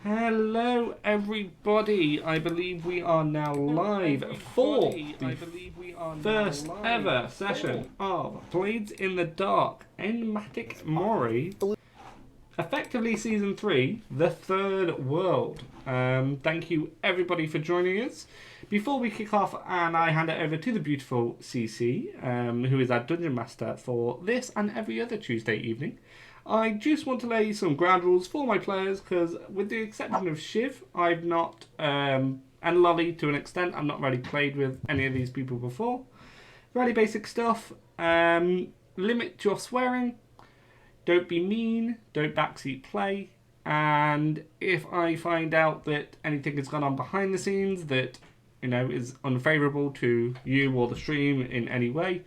Hello, everybody. I believe we are now live for the first ever session of Blades in the Dark, Ein Memetic Mori, effectively Season 3, The Third World. Thank you, everybody, for joining us. Before we kick off and I hand it over to the beautiful CC, who is our Dungeon Master for this and every other Tuesday evening, I just want to lay some ground rules for my players because, with the exception of Shiv, I've not, and Lolly to an extent, I've not really played with any of these people before. Really basic stuff. Limit your swearing. Don't be mean. Don't backseat play. And if I find out that anything has gone on behind the scenes that, is unfavourable to you or the stream in any way,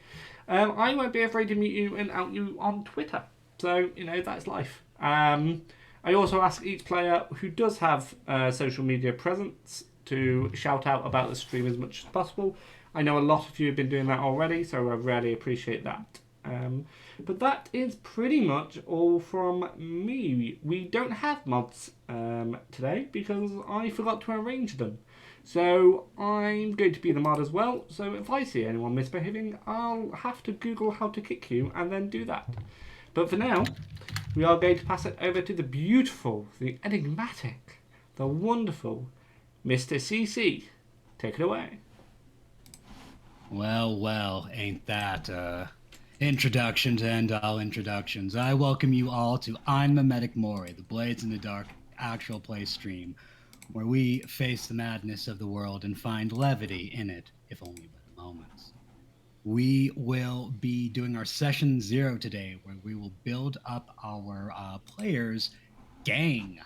I won't be afraid to mute you and out you on Twitter. So, that's life. I also ask each player who does have social media presence to shout out about the stream as much as possible. I know a lot of you have been doing that already, so I really appreciate that. But that is pretty much all from me. We don't have mods today because I forgot to arrange them. So I'm going to be the mod as well. So if I see anyone misbehaving, I'll have to Google how to kick you and then do that. But for now, we are going to pass it over to the beautiful, the enigmatic, the wonderful Mr. CC. Take it away. Well, ain't that introduction to end all introductions. I welcome you all to Ein Memetic Mori, the Blades in the Dark actual play stream, where we face the madness of the world and find levity in it, if only but a moment. We will be doing our session 0 today, where we will build up our players' gang.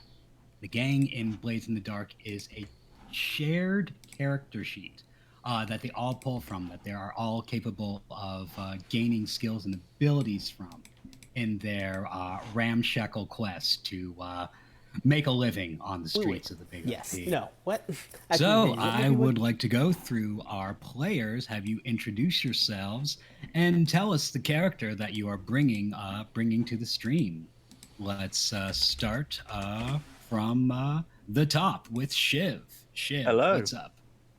The gang in Blades in the Dark is a shared character sheet that they all pull from, that they are all capable of gaining skills and abilities from in their ramshackle quest to make a living on the streets of the big Yes. OP. No. What? So I would like to go through our players, have you introduce yourselves, and tell us the character that you are bringing to the stream. Let's start from the top with Shiv. Shiv, Hello. what's up?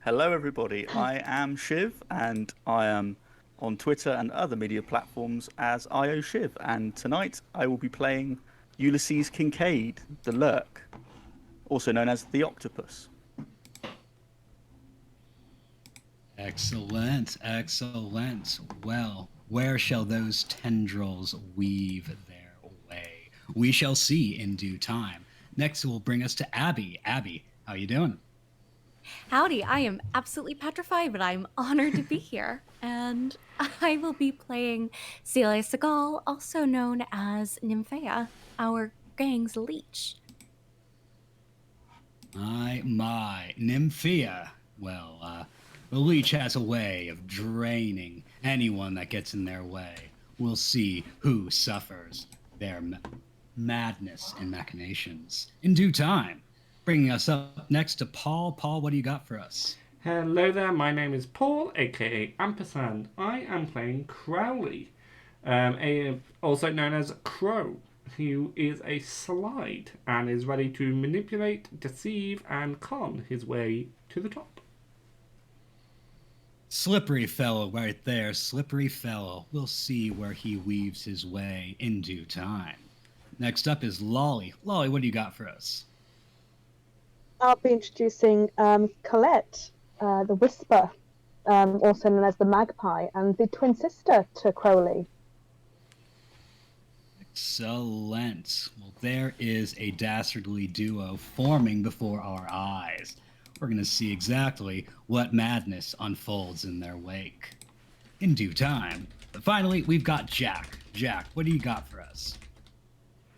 Hello, everybody. I am Shiv, and I am on Twitter and other media platforms as IO Shiv. And tonight I will be playing Ulysses Kincaid, the Lurk, also known as the Octopus. Excellent. Well, where shall those tendrils weave their way? We shall see in due time. Next will bring us to Abby. Abby, how you doing? Howdy, I am absolutely petrified, but I'm honored to be here. And I will be playing Celia Seagal, also known as Nymphea, our gang's leech. My, Nymphea. Well, the leech has a way of draining anyone that gets in their way. We'll see who suffers their madness and machinations in due time. Bringing us up next to Paul. Paul, what do you got for us? Hello there, my name is Paul, aka Ampersand. I am playing Crowley, also known as Crow, who is a slide and is ready to manipulate, deceive, and con his way to the top. Slippery fellow right there, slippery fellow. We'll see where he weaves his way in due time. Next up is Lolly. Lolly, what do you got for us? I'll be introducing Colette, the Whisper, also known as the Magpie, and the twin sister to Crowley. Excellent. Well, there is a dastardly duo forming before our eyes. We're going to see exactly what madness unfolds in their wake in due time. But finally, we've got Jack. Jack, what do you got for us?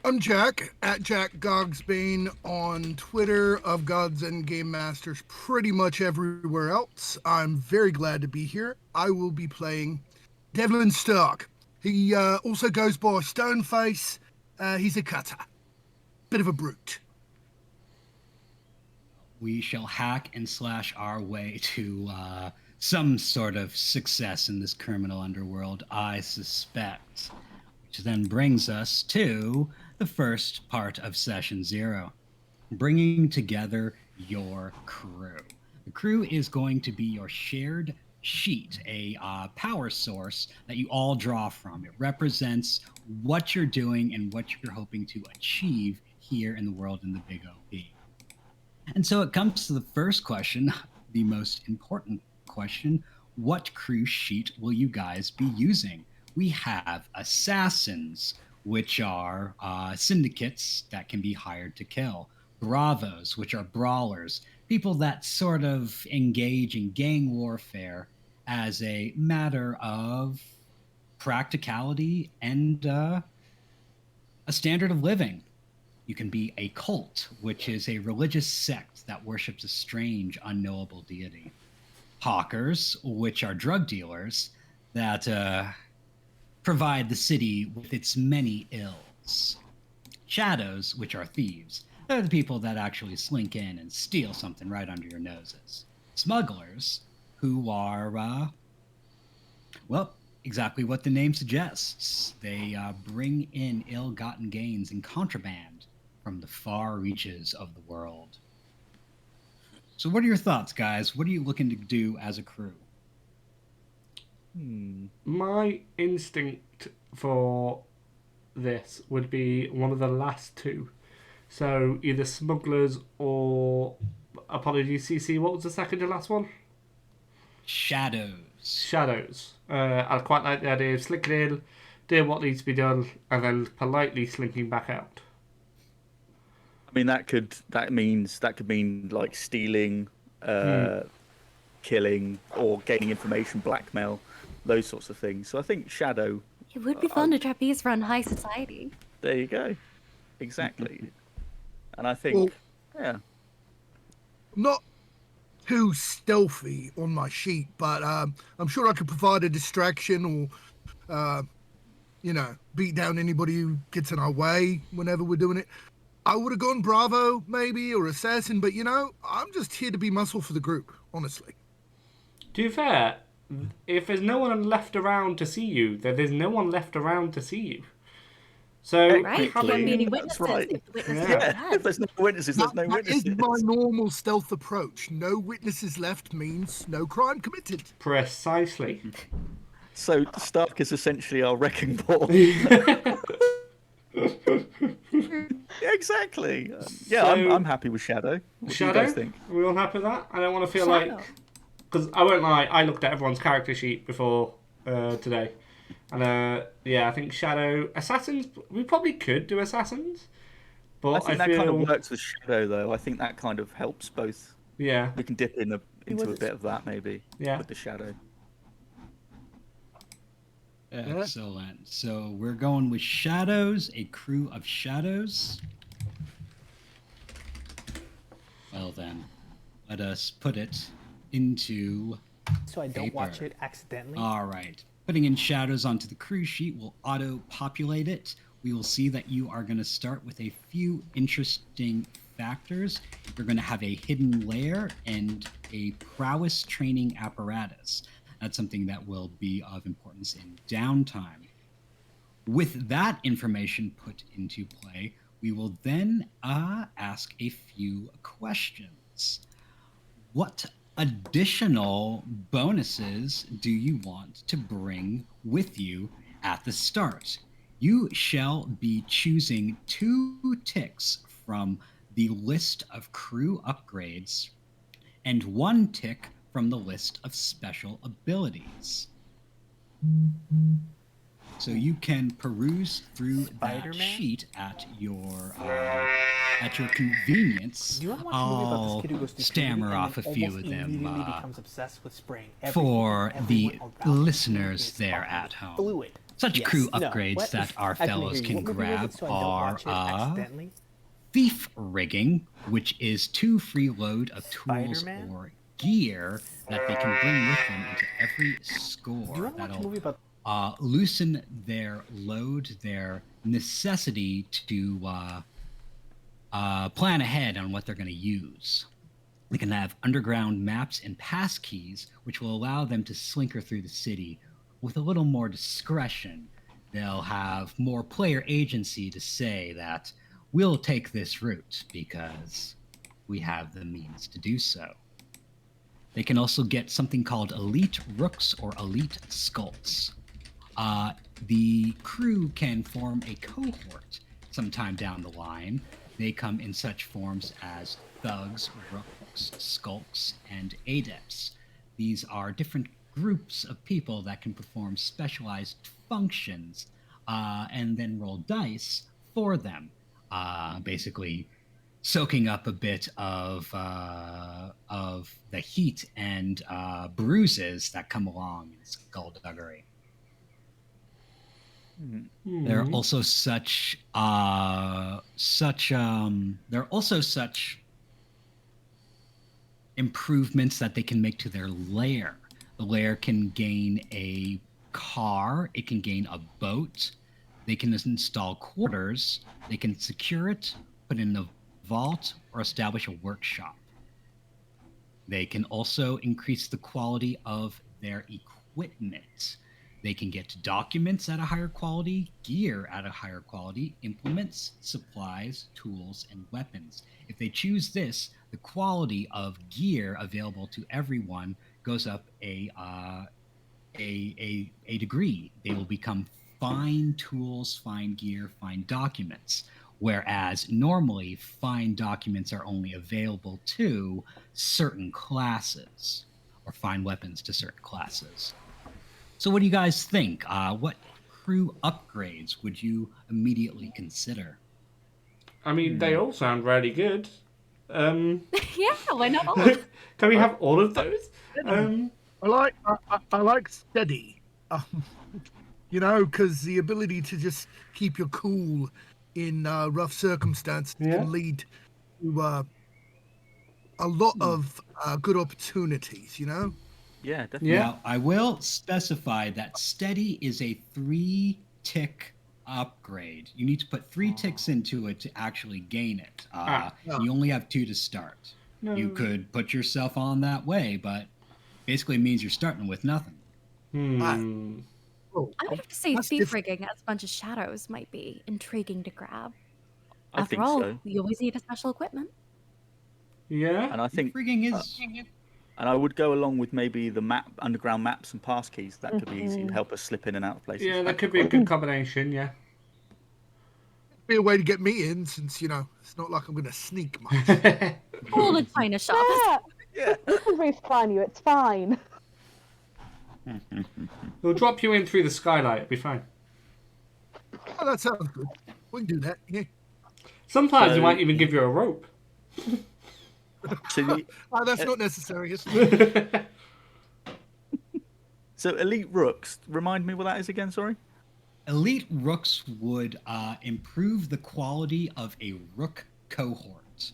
I'm Jack, at Jack Gogsbane on Twitter, of Gods and Game Masters, pretty much everywhere else. I'm very glad to be here. I will be playing Devlin Stark. He also goes by Stoneface. He's a cutter. Bit of a brute. We shall hack and slash our way to some sort of success in this criminal underworld, I suspect. Which then brings us to the first part of Session 0. bringing together your crew. The crew is going to be your shared sheet, a power source that you all draw from. It represents what you're doing and what you're hoping to achieve here in the world in the Big OP. And so it comes to the first question, the most important question. What crew sheet will you guys be using? We have assassins, which are syndicates that can be hired to kill, bravos, which are brawlers, people that sort of engage in gang warfare as a matter of practicality and a standard of living. You can be a cult, which is a religious sect that worships a strange, unknowable deity. Hawkers, which are drug dealers that provide the city with its many ills. Shadows, which are thieves. They're the people that actually slink in and steal something right under your noses. Smugglers, who are, well, exactly what the name suggests. They bring in ill-gotten gains and contraband from the far reaches of the world. So what are your thoughts, guys? What are you looking to do as a crew? My instinct for this would be one of the last two. So either smugglers or... Apologies, CC, what was the second to last one? Shadows. Shadows. I quite like the idea of slinking in, doing what needs to be done, and then politely slinking back out. I mean, that could mean like stealing, killing, or gaining information, blackmail, those sorts of things. So I think Shadow. It would be fun to trapeze run high society. There you go. Exactly. And I think, yeah. Not too stealthy on my sheet, but I'm sure I could provide a distraction or, beat down anybody who gets in our way whenever we're doing it. I would have gone Bravo, maybe, or Assassin, but, I'm just here to be muscle for the group, honestly. To be fair, if there's no one left around to see you, then there's no one left around to see you. So, right? There can't be any witnesses. Right. If the witnesses Yeah. are dead. If there's no witnesses, there's no witnesses. That is my normal stealth approach. No witnesses left means no crime committed. Precisely. So Stark is essentially our wrecking ball. Yeah, exactly. So- I'm happy with Shadow. What do Shadow? you guys think? Are we all happy with that? I don't want to feel Shadow. like... Because I won't lie, I looked at everyone's character sheet before today. And I think Shadow... Assassins, we probably could do Assassins. But I think that feel... kind of works with Shadow, though. I think that kind of helps both. Yeah, We can dip into a bit of that, maybe, Yeah. with the Shadow. Excellent. So we're going with Shadows, a crew of Shadows. Well then, let us put it into So I don't paper. watch it accidentally. All right. Putting in Shadows onto the crew sheet will auto-populate it. We will see that you are going to start with a few interesting factors. You're going to have a hidden lair and a prowess training apparatus. That's something that will be of importance in downtime. With that information put into play, we will then ask a few questions. What additional bonuses do you want to bring with you at the start? You shall be choosing 2 ticks from the list of crew upgrades and 1 tick from the list of special abilities. So you can peruse through that Spider-Man? sheet at your convenience. Do you want to watch a movie about I'll this kid who goes through stammer puberty and off a then few almost of them immediately becomes obsessed with spraying for everything the and everyone around him listeners with there fucking at home. Fluid. Such Yes. crew No. upgrades What? that our I couldn't fellows hear you. can What movie was grab it so I don't are watch it accidentally? thief rigging, which is 2 free load of tools Spider-Man? or gear that they can bring with them into every Do you score. want to watch a That'll movie about loosen their load, their necessity to plan ahead on what they're going to use. They can have underground maps and pass keys, which will allow them to slinker through the city with a little more discretion. They'll have more player agency to say that we'll take this route because we have the means to do so. They can also get something called elite rooks or elite skulks. The crew can form a cohort sometime down the line. They come in such forms as thugs, rooks, skulks, and adepts. These are different groups of people that can perform specialized functions and then roll dice for them. Basically, soaking up a bit of the heat and bruises that come along in skullduggery. There are also such improvements that they can make to their lair. The lair can gain a car, it can gain a boat, they can install quarters, they can secure it, put in a vault, or establish a workshop. They can also increase the quality of their equipment. They can get documents at a higher quality, gear at a higher quality, implements, supplies, tools, and weapons. If they choose this, the quality of gear available to everyone goes up a degree. They will become fine tools, fine gear, fine documents. Whereas normally fine documents are only available to certain classes, or fine weapons to certain classes. So what do you guys think? What crew upgrades would you immediately consider? I mean, they all sound really good. Yeah, why not? Can we have all of those? I like steady. Because the ability to just keep your cool in rough circumstances can lead to a lot of good opportunities. Yeah, definitely. Yeah. Now, I will specify that steady is a 3-tick upgrade. You need to put 3 ticks into it to actually gain it. You only have 2 to start. No. You could put yourself on that way, but basically means you're starting with nothing. I would have to say That's thief rigging as a bunch of shadows might be intriguing to grab. After all, so. you always need a special equipment. Yeah. And I think Frigging is... and I would go along with maybe the underground maps and passkey. That could be easy and help us slip in and out of places. Yeah, that could be a good combination, yeah. Be a way to get me in, since it's not like I'm going to sneak much. All the China shop. Yeah, we can roof climb you. It's fine. We'll drop you in through the skylight. It'll be fine. Oh, that sounds good. We can do that. Yeah. Sometimes So- we might even give you a rope. So, That's not necessary. It's not. so elite rooks. Remind me what that is again. Sorry. Elite rooks would improve the quality of a rook cohort.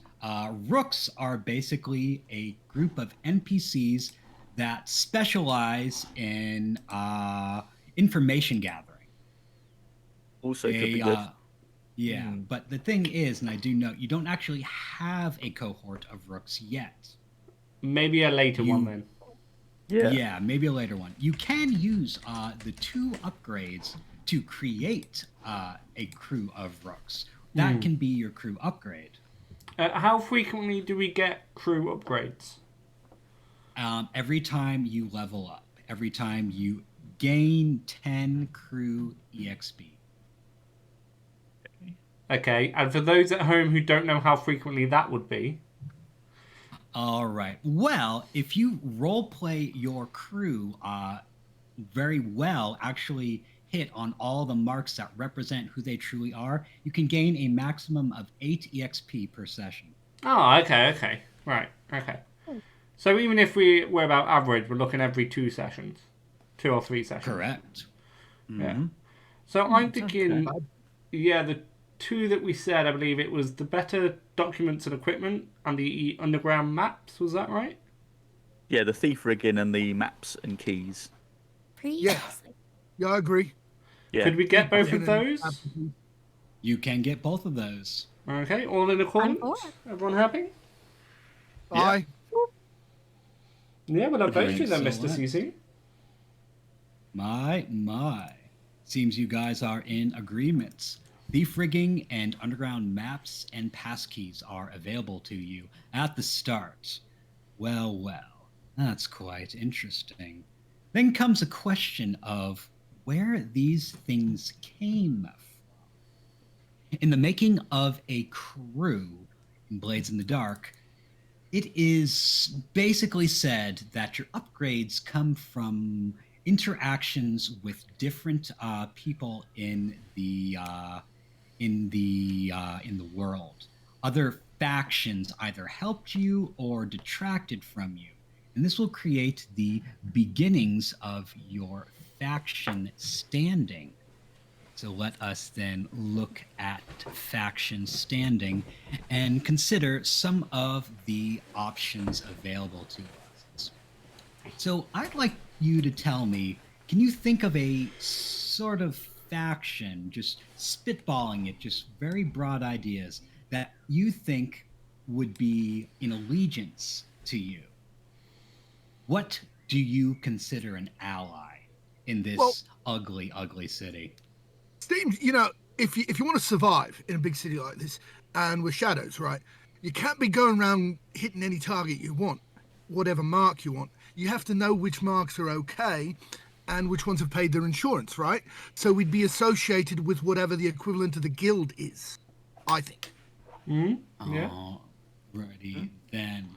Rooks are basically a group of NPCs that specialize in information gathering. Also, could be good. Yeah, but the thing is, and I do note, you don't actually have a cohort of rooks yet. Maybe a later one then. Yeah, maybe a later one. You can use the 2 upgrades to create a crew of rooks. That can be your crew upgrade. How frequently do we get crew upgrades? Every time you level up. Every time you gain 10 crew EXP. Okay, and for those at home who don't know how frequently that would be... All right. Well, if you roleplay your crew very well, actually hit on all the marks that represent who they truly are, you can gain a maximum of 8 EXP per session. Oh, okay. Right, okay. So even if we're about average, we're looking every 2 sessions. 2 or 3 sessions. Correct. Yeah. So I'm thinking, the 2 that we said, I believe it was the better documents and equipment and the underground maps, was that right? Yeah, the thief rigging and the maps and keys. Previously. Yeah, I agree. Yeah. Could we get both of those? You can get both of those. Okay, all in accordance? I'm for it. Everyone happy? Aye. Yeah, well, I'll vote you then, Excellent. Mr. CC. My. Seems you guys are in agreements. Thief rigging and underground maps and passkeys are available to you at the start. Well, that's quite interesting. Then comes a question of where these things came from. In the making of a crew in Blades in the Dark, it is basically said that your upgrades come from interactions with different people in the world. Other factions either helped you or detracted from you, and this will create the beginnings of your faction standing. So let us then look at faction standing and consider some of the options available to us. So I'd like you to tell me, can you think of a sort of faction, just spitballing it, just very broad ideas that you think would be in allegiance to you? What do you consider an ally in this ugly, ugly city? Steam, if you want to survive in a big city like this, and with shadows, right, you can't be going around hitting any target you want, whatever mark you want. You have to know which marks are okay and which ones have paid their insurance, right? So we'd be associated with whatever the equivalent of the guild is, I think. Yeah. Alrighty then.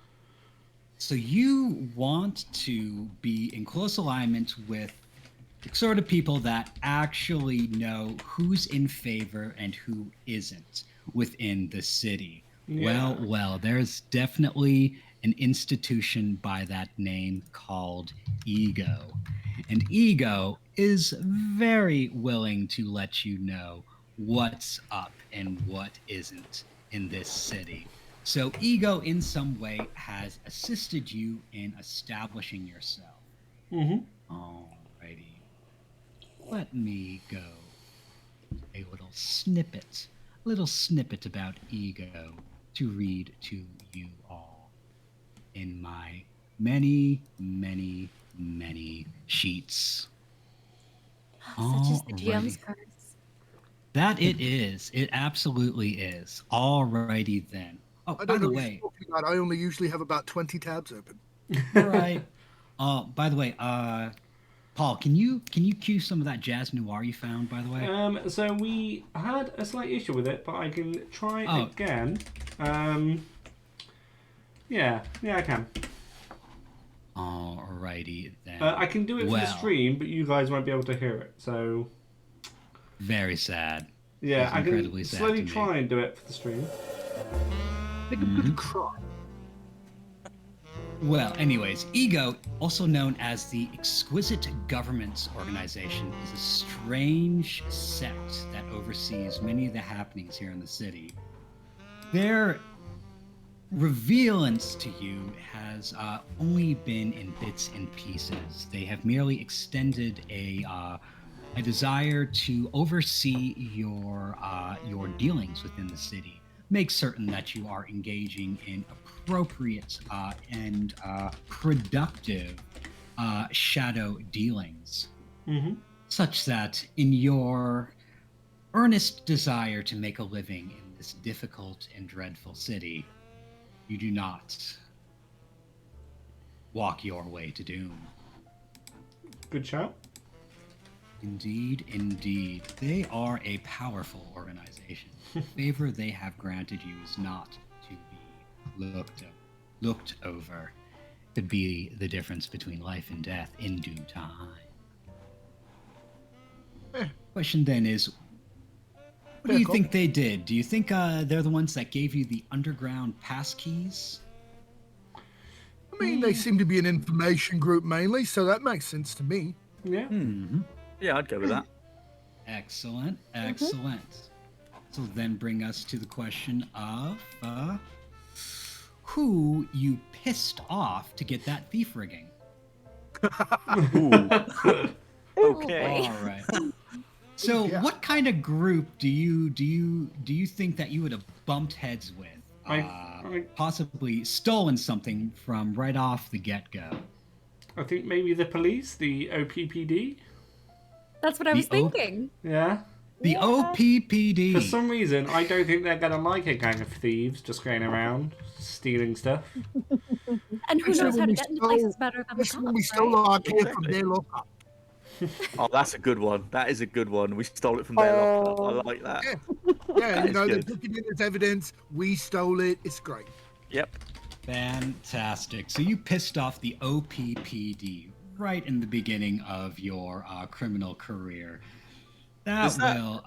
So you want to be in close alignment with the sort of people that actually know who's in favor and who isn't within the city. Yeah. Well, there's definitely an institution by that name called Ego. And Ego is very willing to let you know what's up and what isn't in this city. So Ego in some way has assisted you in establishing yourself. Alrighty. Let me go a little snippet about Ego to read to you all in my many, many, many sheets. Such is the Alrighty. GM's curse. That it is. It absolutely is. Alrighty then. Oh, I by don't know the what way, you're talking about. I only usually have about 20 tabs open. right. By the way, Paul, can you cue some of that jazz noir you found? By the way. So we had a slight issue with it, but I can try Oh. again. Yeah, I can. Alrighty then. I can do it for the Well. stream, but you guys won't be able to hear it. So Very sad. yeah, It's I can incredibly sad slowly to me. try and do it for the stream. I think I'm going to cry. Well, anyways, Ego, also known as the Exquisite Governments Organization, is a strange sect that oversees many of the happenings here in the city. Their revealance to you has only been in bits and pieces. They have merely extended a desire to oversee your dealings within the city. Make certain that you are engaging in appropriate and productive shadow dealings, such that in your earnest desire to make a living in this difficult and dreadful city, you do not walk your way to doom. Good shout. Indeed, indeed. They are a powerful organization. The favor they have granted you is not to be looked over. Could be the difference between life and death in due time. Question then is, what do you think they did? Do you think they're the ones that gave you the underground passkeys? I mean, they seem to be an information group mainly, so that makes sense to me. Yeah. Yeah, I'd go with that. Excellent, excellent. So then bring us to the question of who you pissed off to get that thief rigging. Okay. All right. So what kind of group do you think that you would have bumped heads with? Possibly stolen something from right off the get-go. I think maybe the police, the OPPD. That's what I was thinking. Yeah. The Yeah. OPPD. For some reason, I don't think they're gonna like a gang of thieves just going around stealing stuff. And who It's knows when how to we get into stole- places better than the This when we cops, stole right? our kid from Exactly. their lockup. Oh, that's a good one. That is a good one. We stole it from their lockup. I like that. Yeah. Yeah, That you is know, they good. took it in as evidence. We stole it. It's great. Yep. Fantastic. So you pissed off the OPPD right in the beginning of your criminal career. Does that- will.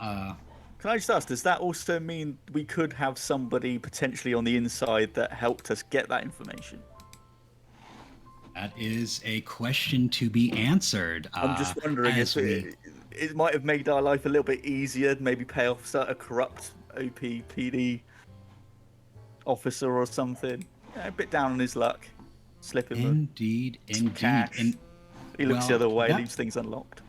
Can I just ask, does that also mean we could have somebody potentially on the inside that helped us get that information? That is a question to be answered. I'm just wondering as if it might have made our life a little bit easier, maybe pay off a corrupt OPPD officer or something. Yeah, a bit down on his luck. Slip him Indeed, some indeed. cash. He looks the well, other way, that- leaves things unlocked.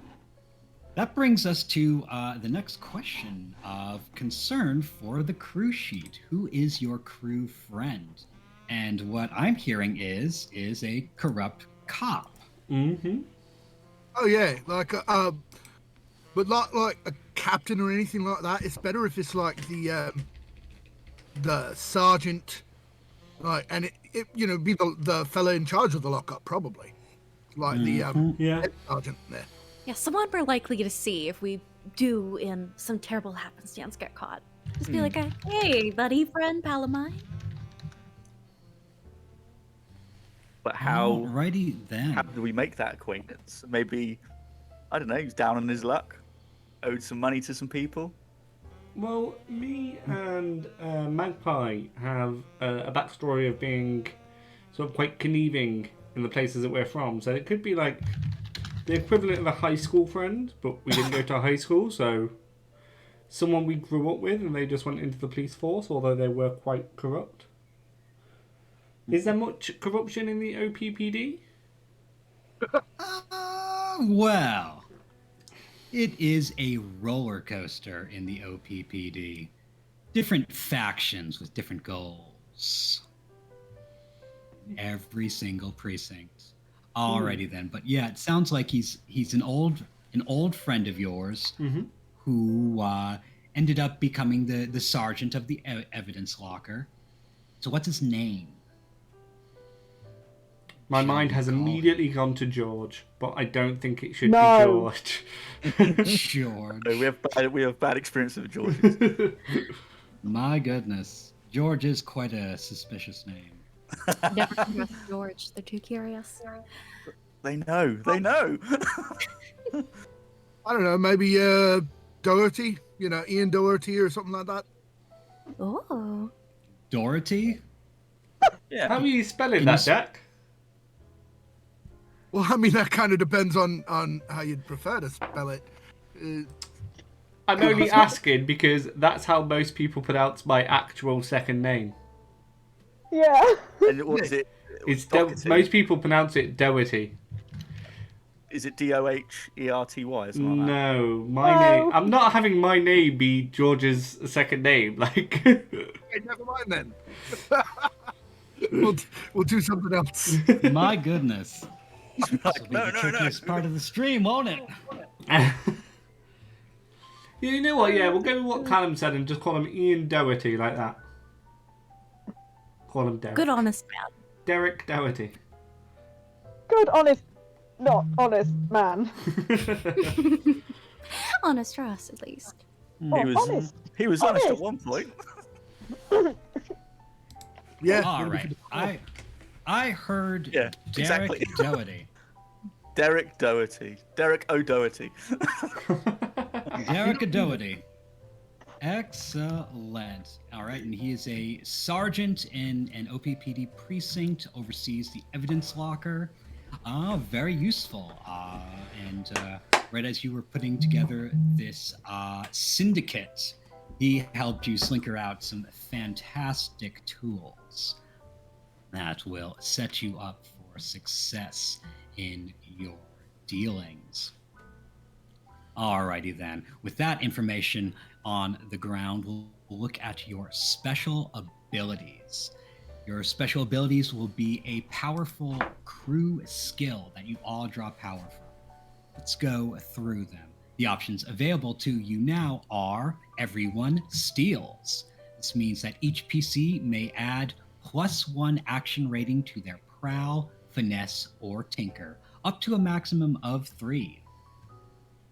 That brings us to the next question of concern for the crew sheet. Who is your crew friend? And what I'm hearing is a corrupt cop. Mm-hmm. Oh yeah, like but not like a captain or anything like that. It's better if it's like the sergeant, like, and it you know be the fella in charge of the lockup probably, like the Yeah. head sergeant there. Yeah, someone we're likely to see if we do, in some terrible happenstance, get caught. Just be like, hey, buddy, friend, pal of mine. But how Alrighty then. how do we make that acquaintance? Maybe, I don't know, he's down on his luck, owed some money to some people. Well, me and Magpie have a backstory of being sort of quite conniving in the places that we're from. So it could be like the equivalent of a high school friend, but we didn't go to high school, so someone we grew up with and they just went into the police force, although they were quite corrupt. Is there much corruption in the OPPD? Well, it is a roller coaster in the OPPD. Different factions with different goals. Every single precinct. Alrighty then, but yeah, it sounds like he's an old friend of yours who ended up becoming the sergeant of the evidence locker. So what's his name? My Shall mind we has call immediately gone to George, but I don't think it should No. be George. George. So we have bad experience with Georges. My goodness, George is quite a suspicious name. Never trust George. They're too curious. They know. They know. I don't know, maybe Doherty, you know, Ian Doherty or something like that. Oh. Dorothy? Yeah. How are you spelling Can that, you s- Jack? Well, I mean that kind of depends on how you'd prefer to spell it. I'm only asking because that's how most people pronounce my actual second name. Yeah. And what is it? It's Doherty? most people pronounce it Doherty. Is it Doherty or something like that? No, my No. name. I'm not having my name be George's second name. Like, Hey, never mind then. we'll do something else. My goodness. This will be no, the no, trickiest part of the stream, won't it? you know what? Yeah, we'll go with what Callum said and just call him Ian Doherty like that. Call him Derek. Good honest man. Derek Doherty. Good, honest, not honest man. Honest for us, at least. Honest. He was honest at Honest. one point. Yeah. All right. I heard Yeah, Derek exactly. Doherty. Derek Doherty. Derek O'Doherty. Derek Doherty. Excellent. All right, and he is a sergeant in an OPPD precinct, oversees the evidence locker. Very useful. And right as you were putting together this syndicate, he helped you slinker out some fantastic tools that will set you up for success in your dealings. Alrighty then. With that information on the ground, we'll look at your special abilities. Your special abilities will be a powerful crew skill that you all draw power from. Let's go through them. The options available to you now are everyone steals. This means that each PC may add +1 action rating to their prowl, finesse, or tinker, up to a maximum of 3.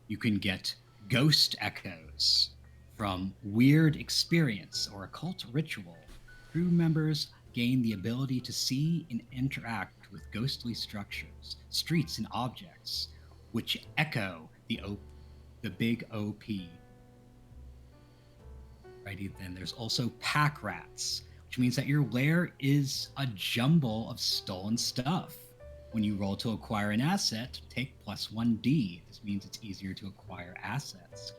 You can get ghost echoes. From weird experience or occult ritual, crew members gain the ability to see and interact with ghostly structures, streets, and objects, which echo the big OP. Righty then, there's also pack rats, which means that your lair is a jumble of stolen stuff. When you roll to acquire an asset, take +1d. This means it's easier to acquire assets.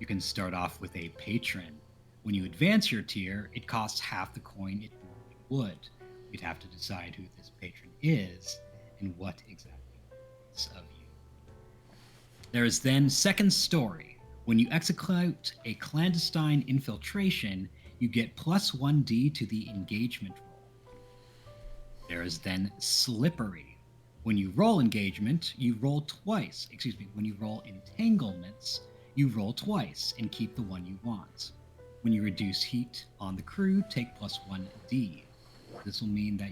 You can start off with a patron. When you advance your tier, it costs half the coin it normally would. You'd have to decide who this patron is and what exactly is of you. There is then second story. When you execute a clandestine infiltration, you get +1d to the engagement roll. There is then slippery. When you roll engagement, you roll twice. When you roll entanglements, you roll twice and keep the one you want. When you reduce heat on the crew, take +1d. This will mean that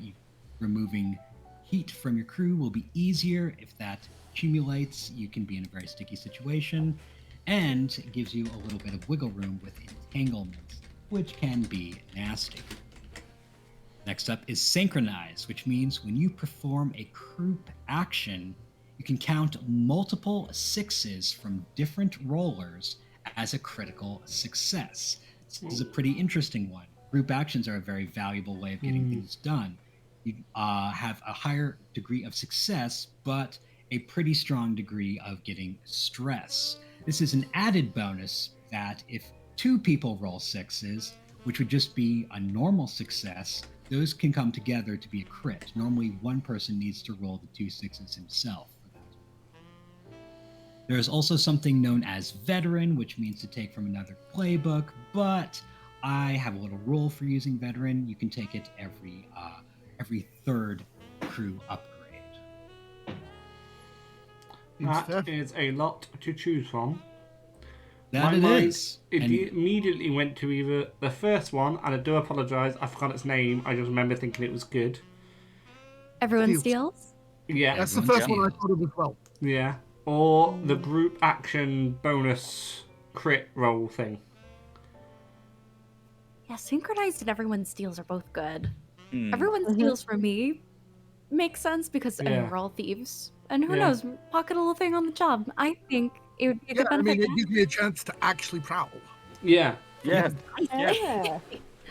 removing heat from your crew will be easier. If that accumulates, you can be in a very sticky situation, and it gives you a little bit of wiggle room with entanglements, which can be nasty. Next up is synchronize, which means when you perform a group action, you can count multiple 6s from different rollers as a critical success. This is a pretty interesting one. Group actions are a very valuable way of getting things done. You have a higher degree of success, but a pretty strong degree of getting stress. This is an added bonus that if 2 people roll 6s, which would just be a normal success, those can come together to be a crit. Normally, one person needs to roll the 2 6s himself for that. There is also something known as veteran, which means to take from another playbook, but I have a little rule for using veteran. You can take it every 3rd crew upgrade. That is a lot to choose from. That it is. It immediately went to either the first one, and I do apologise, I forgot its name. I just remember thinking it was good. Everyone Steals. steals? Yeah. That's the first one I thought of as well. Yeah. Or the group action bonus crit roll thing. Yeah, synchronized and everyone steals are both good. Hmm. Everyone steals for me makes sense because I mean, Yeah. we're all thieves. And who Yeah. knows, pocket a little thing on the job. I think it would be a Yeah, good I benefit. mean, it gives me a chance to actually prowl. Yeah. Yeah. Yeah.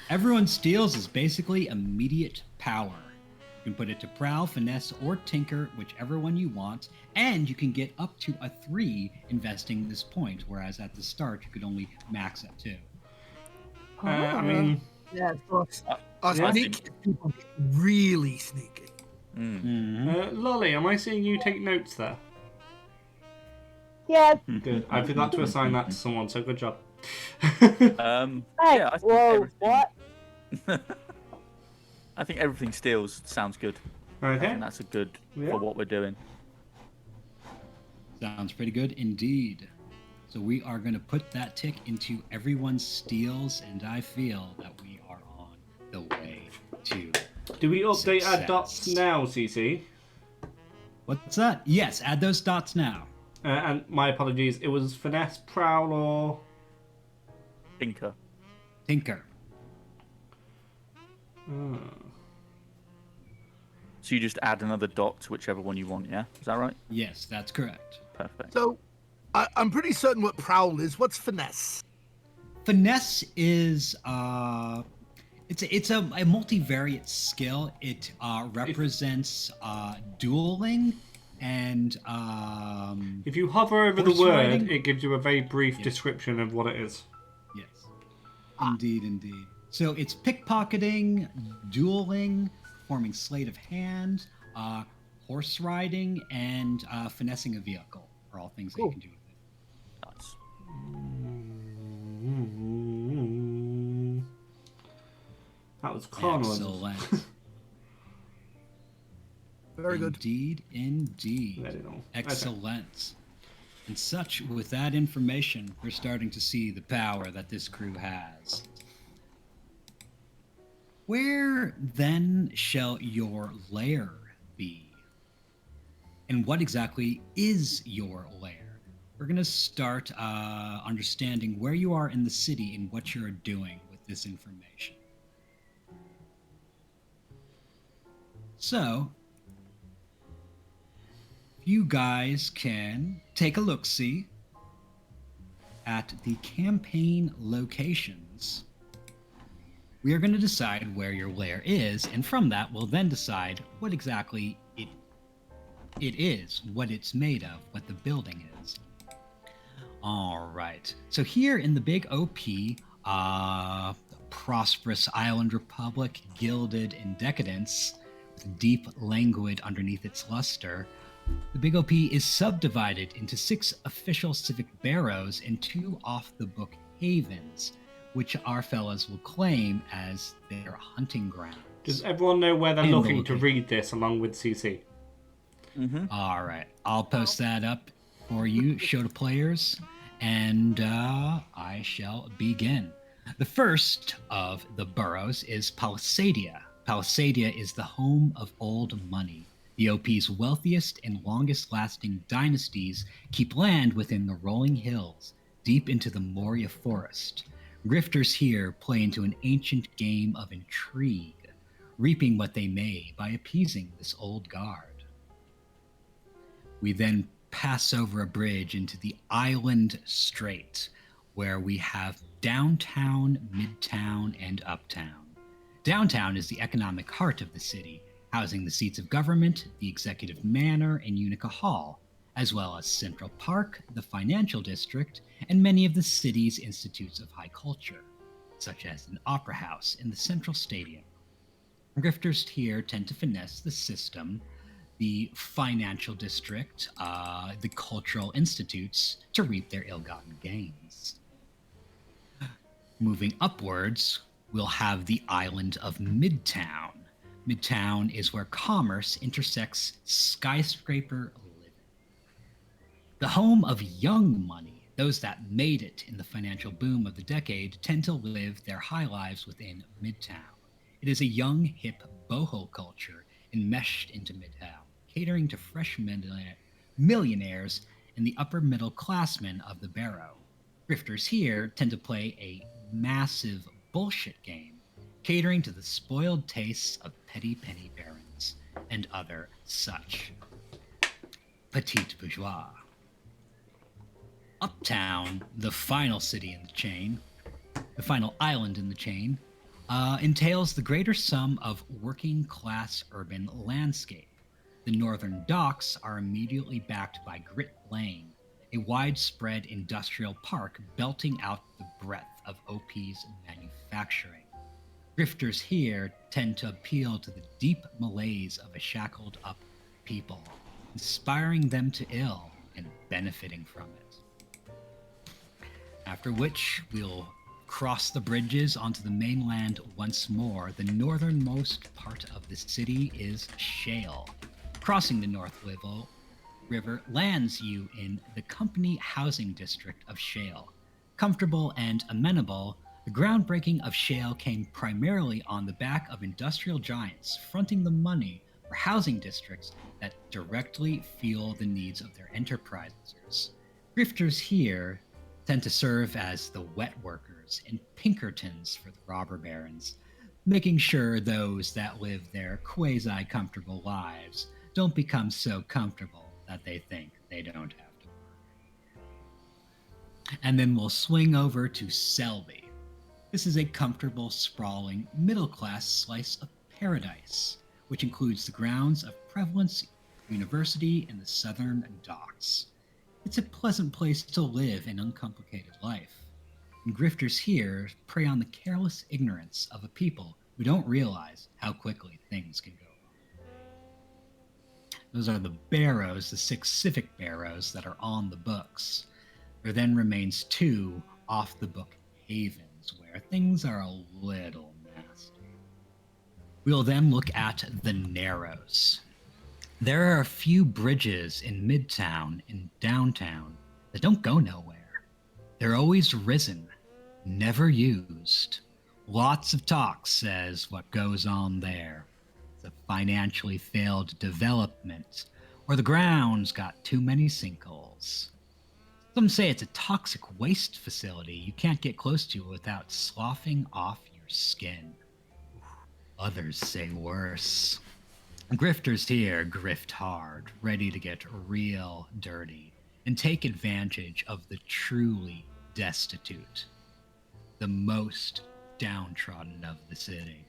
Everyone steals is basically immediate power. You can put it to prowl, finesse, or tinker, whichever one you want, and you can get up to a 3 investing this point, whereas at the start you could only max at 2. I mean, Yeah, so us Yeah. sneaky people get really sneaky. Lolly, am I seeing you take notes there? Yeah. Good. I forgot to assign that to someone, so good job. Hey, Yeah, I think whoa, everything- what? I think everything steals sounds good. I Okay. think that's a good Yeah. for what we're doing. Sounds pretty good indeed. So we are going to put that tick into everyone's steals, and I feel that we are on the way to... Do we update our Success. dots now, CC? What's that? Yes, add those dots now. And my apologies, it was finesse, prowl, or... Tinker. Tinker. So you just add another dot to whichever one you want, yeah? Is that right? Yes, that's correct. Perfect. So I'm pretty certain what prowl is. What's finesse? Finesse is it's a multivariate skill. It represents dueling and If you hover over the Horse word, riding? it gives you a very brief Yeah. description of what it is. yes, indeed. So it's pickpocketing, dueling, forming sleight of hand, horse riding, and finessing a vehicle are all things that you Cool. can do with it. Nice. That was carnal. Excellent. Very good. Indeed. Let it know. Excellent. And such, with that information, we're starting to see the power that this crew has. Where then shall your lair be? And what exactly is your lair? We're going to start understanding where you are in the city and what you're doing with this information. So, you guys can take a look-see at the campaign locations. We are going to decide where your lair is, and from that, we'll then decide what exactly it is, what it's made of, what the building is. All right. So here in the big OP, prosperous island republic, gilded in decadence, with deep languid underneath its luster, the Big OP is subdivided into 6 official civic barrows and 2 off-the-book havens, which our fellas will claim as their hunting grounds. Does everyone know where they're And looking to locate- read this along with CC? All right. I'll post that up for you, show to players, and I shall begin. The first of the boroughs is Palisadia. Palisadia is the home of old money. The OP's wealthiest and longest-lasting dynasties keep land within the rolling hills, deep into the Moria forest. Grifters here play into an ancient game of intrigue, reaping what they may by appeasing this old guard. We then pass over a bridge into the Island Strait, where we have downtown, midtown, and uptown. Downtown is the economic heart of the city, housing the seats of government, the executive manor, and Unica Hall, as well as Central Park, the financial district, and many of the city's institutes of high culture, such as an opera house and the Central Stadium. Grifters here tend to finesse the system, the financial district, the cultural institutes, to reap their ill-gotten gains. Moving upwards, we'll have the island of Midtown. Midtown is where commerce intersects skyscraper living. The home of young money, those that made it in the financial boom of the decade, tend to live their high lives within Midtown. It is a young, hip boho culture enmeshed into Midtown, catering to fresh millionaires and the upper middle classmen of the barrow. Grifters here tend to play a massive bullshit game, catering to the spoiled tastes of petty penny barons and other such. Petite bourgeois. Uptown, the final city in the chain, the final island in the chain, entails the greater sum of working-class urban landscape. The northern docks are immediately backed by Grit Lane, a widespread industrial park belting out the breadth of OP's manufacturing. Grifters here tend to appeal to the deep malaise of a shackled-up people, inspiring them to ill and benefiting from it. After which, we'll cross the bridges onto the mainland once more. The northernmost part of the city is Shale. Crossing the North River lands you in the Company Housing District of Shale. Comfortable and amenable, the groundbreaking of Shale came primarily on the back of industrial giants fronting the money for housing districts that directly fuel the needs of their enterprises. Grifters here tend to serve as the wet workers and Pinkertons for the robber barons, making sure those that live their quasi-comfortable lives don't become so comfortable that they think they don't have to work. And then we'll swing over to Selby. This is a comfortable, sprawling, middle-class slice of paradise, which includes the grounds of Prevalence University and the Southern Docks. It's a pleasant place to live an uncomplicated life. And grifters here prey on the careless ignorance of a people who don't realize how quickly things can go wrong. Those are the barrows, the 6 civic barrows that are on the books. There then remains 2 off-the-book havens, where things are a little nasty. We'll then look at the Narrows. There are a few bridges in Midtown and Downtown, that don't go nowhere. They're always risen, never used. Lots of talk says what goes on there. It's a financially failed development, or the ground's got too many sinkholes. Some say it's a toxic waste facility you can't get close to without sloughing off your skin. Others say worse. Grifters here grift hard, ready to get real dirty and take advantage of the truly destitute, the most downtrodden of the city.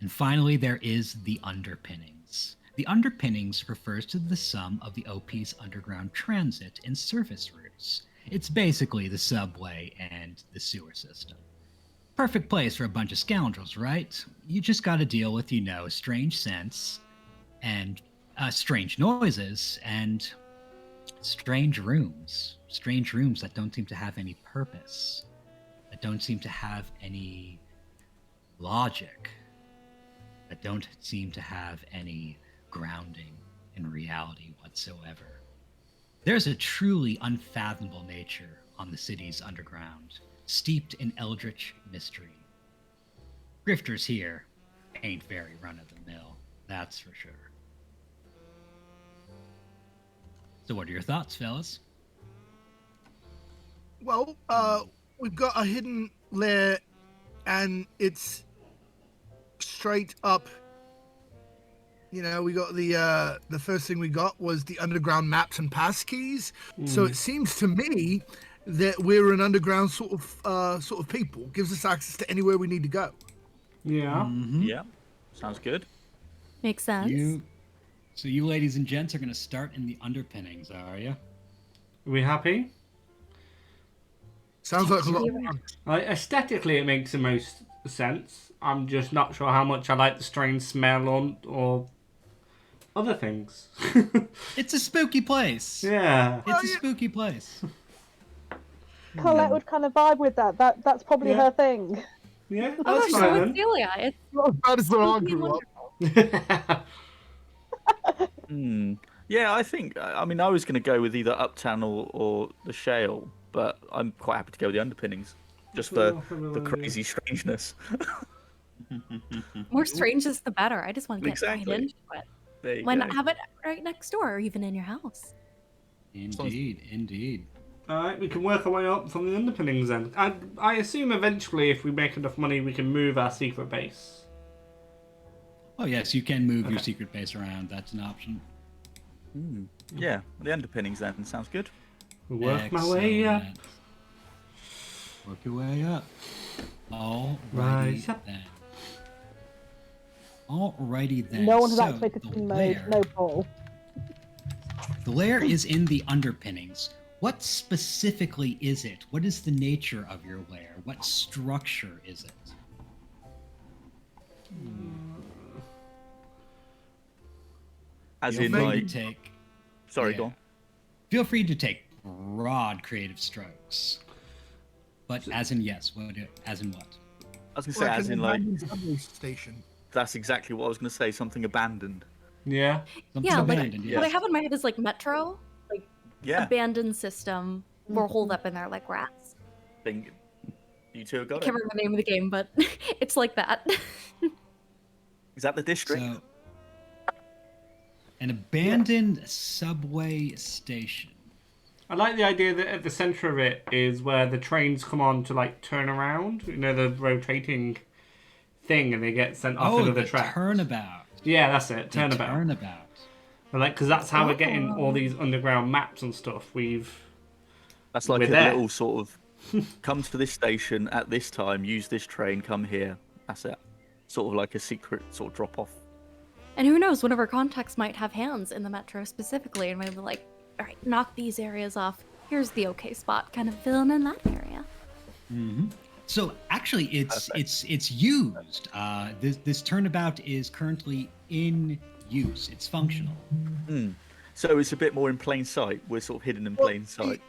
And finally, there is the underpinnings. The underpinnings refers to the sum of the OP's underground transit and service routes. It's basically the subway and the sewer system. Perfect place for a bunch of scoundrels, right? You just gotta deal with, strange scents and strange noises and strange rooms. Strange rooms that don't seem to have any purpose, that don't seem to have any logic, that don't seem to have any grounding in reality whatsoever. There's a truly unfathomable nature on the city's underground, steeped in eldritch mystery. Grifters here ain't very run-of-the-mill, that's for sure. So what are your thoughts, fellas? Well, we've got a hidden lair, and it's straight up. We got the first thing we got was the underground maps and passkeys. So it seems to me that we're an underground sort of people. Gives us access to anywhere we need to go. Yeah. Mm-hmm. Yeah, sounds good. Makes sense. So you ladies and gents are going to start in the underpinnings, are you? Are we happy? Sounds like a lot of fun. Aesthetically, it makes the most sense. I'm just not sure how much I like the strange smell or other things. It's a spooky place. Yeah. It's a spooky place. Colette would kind of vibe with that. That's probably Yeah. her thing. Yeah, Oh, that's so fine it's Celia. It's Not as bad as the I spooky and grew up. wonderful. Yeah, I think. I mean, I was going to go with either Uptown or the Shale, but I'm quite happy to go with the underpinnings, just for the crazy strangeness. More strange is the better. I just want to get Exactly. right into it. There you Why go. not have it right next door or even in your house? Indeed. Alright, we can work our way up from the underpinnings then. I assume eventually if we make enough money we can move our secret base. Oh yes, you can move your secret base around. That's an option. Yeah, the underpinnings then sounds good. Work my way up. Excellent. Work your way up. Rise up. Alrighty then. No one has So, activated the team mode. lair- No Paul. The lair is in the underpinnings. What specifically is it? What is the nature of your lair? What structure is it? As Feel in, free to like, take. sorry, yeah. go on. Feel free to take broad creative strokes. But as in yes, as in what? I was going to say, as in, like, abandoned subway station. that's exactly what I was going to say. Something abandoned. Yeah. Something Yeah, abandoned, like yes. what I have in my head is like Metro, like Yeah. abandoned system. We're holed up in there like rats. Thing. You two have I got can't it. remember the name of the game, but it's like that. Is that the district? So, an abandoned subway station. I like the idea that at the centre of it is where the trains come on to like turn around. You know, the rotating thing, and they get sent off Oh, another the track. turnabout. Yeah, that's it. The Turnabout. turnabout. Because that's how we're getting all these underground maps and stuff. That's like We're a there. little sort of come to this station at this time, use this train, come here. That's it. Sort of like a secret sort of drop off. And who knows, one of our contacts might have hands in the Metro specifically, and might be like, all right, knock these areas off. Here's the okay spot. Kind of fill in that area. So actually, it's used. This turnabout is currently in use. It's functional. So it's a bit more in plain sight. We're sort of hidden in plain sight.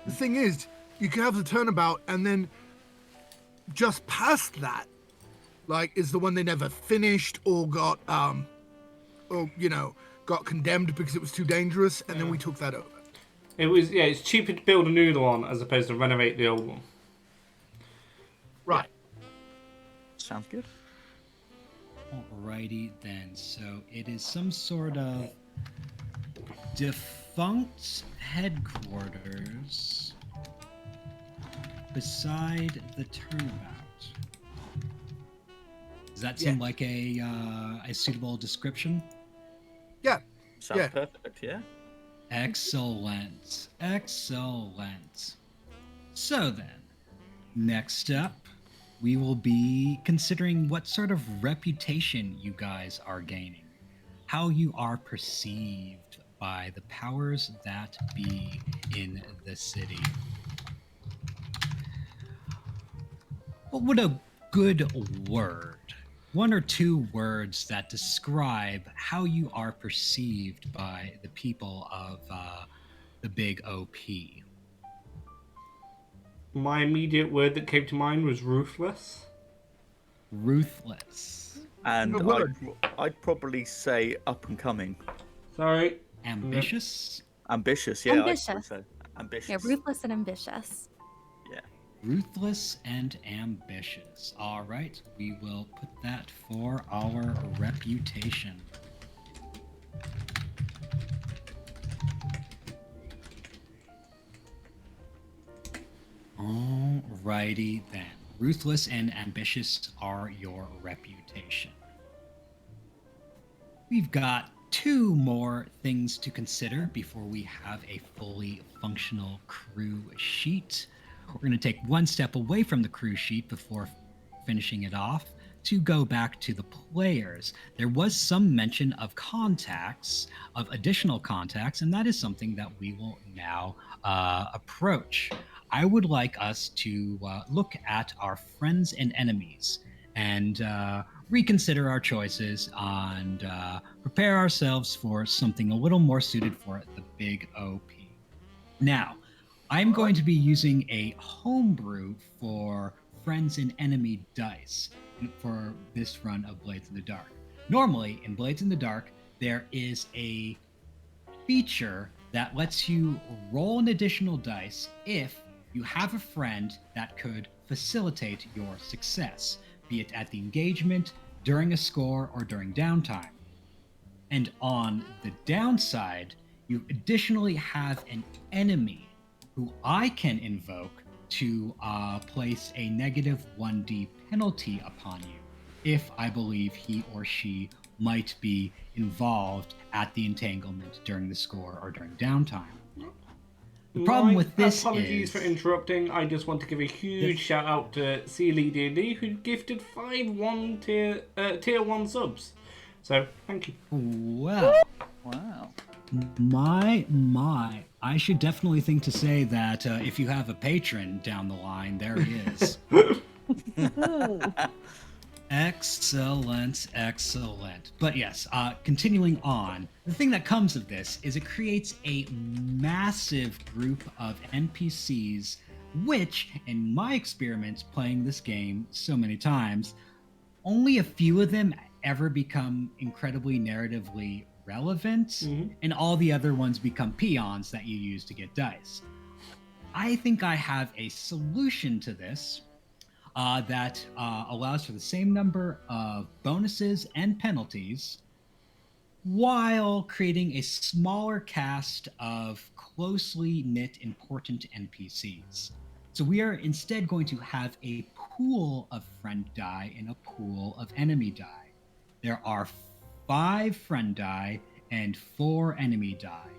The thing is, you can have the turnabout, and then just past that, like, is the one they never finished or got, got condemned because it was too dangerous, and then we took that over. It was, yeah, it's cheaper to build a new one as opposed to renovate the old one. Right. Sounds good. Alrighty then. So it is some sort of defunct headquarters beside the turnabout. Does that seem like a suitable description? Yeah. Sounds Yeah. perfect, yeah. Excellent. Excellent. So then, next up, we will be considering what sort of reputation you guys are gaining, how you are perceived by the powers that be in the city. What would a good word, one or two words that describe how you are perceived by the people of the big OP? My immediate word that came to mind was ruthless. Ruthless. And Good word. I'd probably say up and coming. Sorry. Ambitious. Ambitious, yeah. I'd Ambitious. probably say ambitious. Yeah, ruthless and ambitious. Yeah. Ruthless and ambitious. All right, we will put that for our reputation. Alrighty then. Ruthless and ambitious are your reputation. We've got two more things to consider before we have a fully functional crew sheet. We're going to take one step away from the crew sheet before finishing it off to go back to the players. There was some mention of contacts, of additional contacts, and that is something that we will now approach. I would like us to look at our friends and enemies and reconsider our choices and prepare ourselves for something a little more suited for the big OP. Now, I'm going to be using a homebrew for friends and enemy dice for this run of Blades in the Dark. Normally, in Blades in the Dark, there is a feature that lets you roll an additional dice if you have a friend that could facilitate your success, be it at the engagement, during a score, or during downtime. And on the downside, you additionally have an enemy who I can invoke to place a negative 1d penalty upon you if I believe he or she might be involved at the entanglement during the score or during downtime. The problem with this apologies is... for interrupting. I just want to give a huge shout out to CLD who gifted 5 tier 1 subs. So thank you. Well, Wow. my, I should definitely think to say that if you have a patron down the line, there he is. Excellent, excellent. But yes, continuing on, the thing that comes of this is it creates a massive group of NPCs, which, in my experiments playing this game so many times, only a few of them ever become incredibly narratively relevant, and all the other ones become peons that you use to get dice. I think I have a solution to this that allows for the same number of bonuses and penalties while creating a smaller cast of closely knit important NPCs. So we are instead going to have a pool of friend die and a pool of enemy die. There are 5 friend die and 4 enemy die.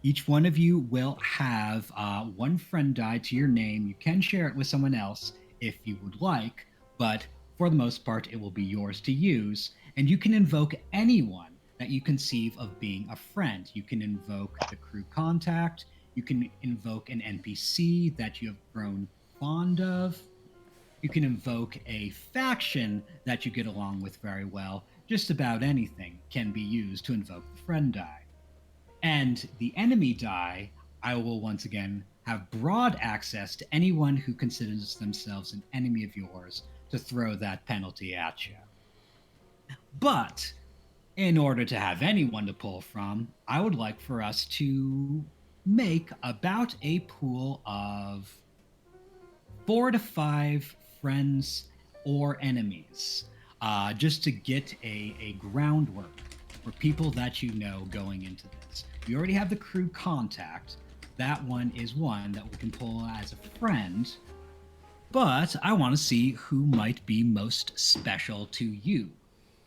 Each one of you will have 1 friend die to your name. You can share it with someone else if you would like, but for the most part, it will be yours to use. And you can invoke anyone that you conceive of being a friend. You can invoke the crew contact. You can invoke an NPC that you have grown fond of. You can invoke a faction that you get along with very well. Just about anything can be used to invoke the friend die. And the enemy die, I will once again have broad access to anyone who considers themselves an enemy of yours to throw that penalty at you. But in order to have anyone to pull from, I would like for us to make about a pool of 4 to 5 friends or enemies, just to get a groundwork for people that you know going into this. You already have the crew contact. That one is one that we can pull as a friend, but I want to see who might be most special to you.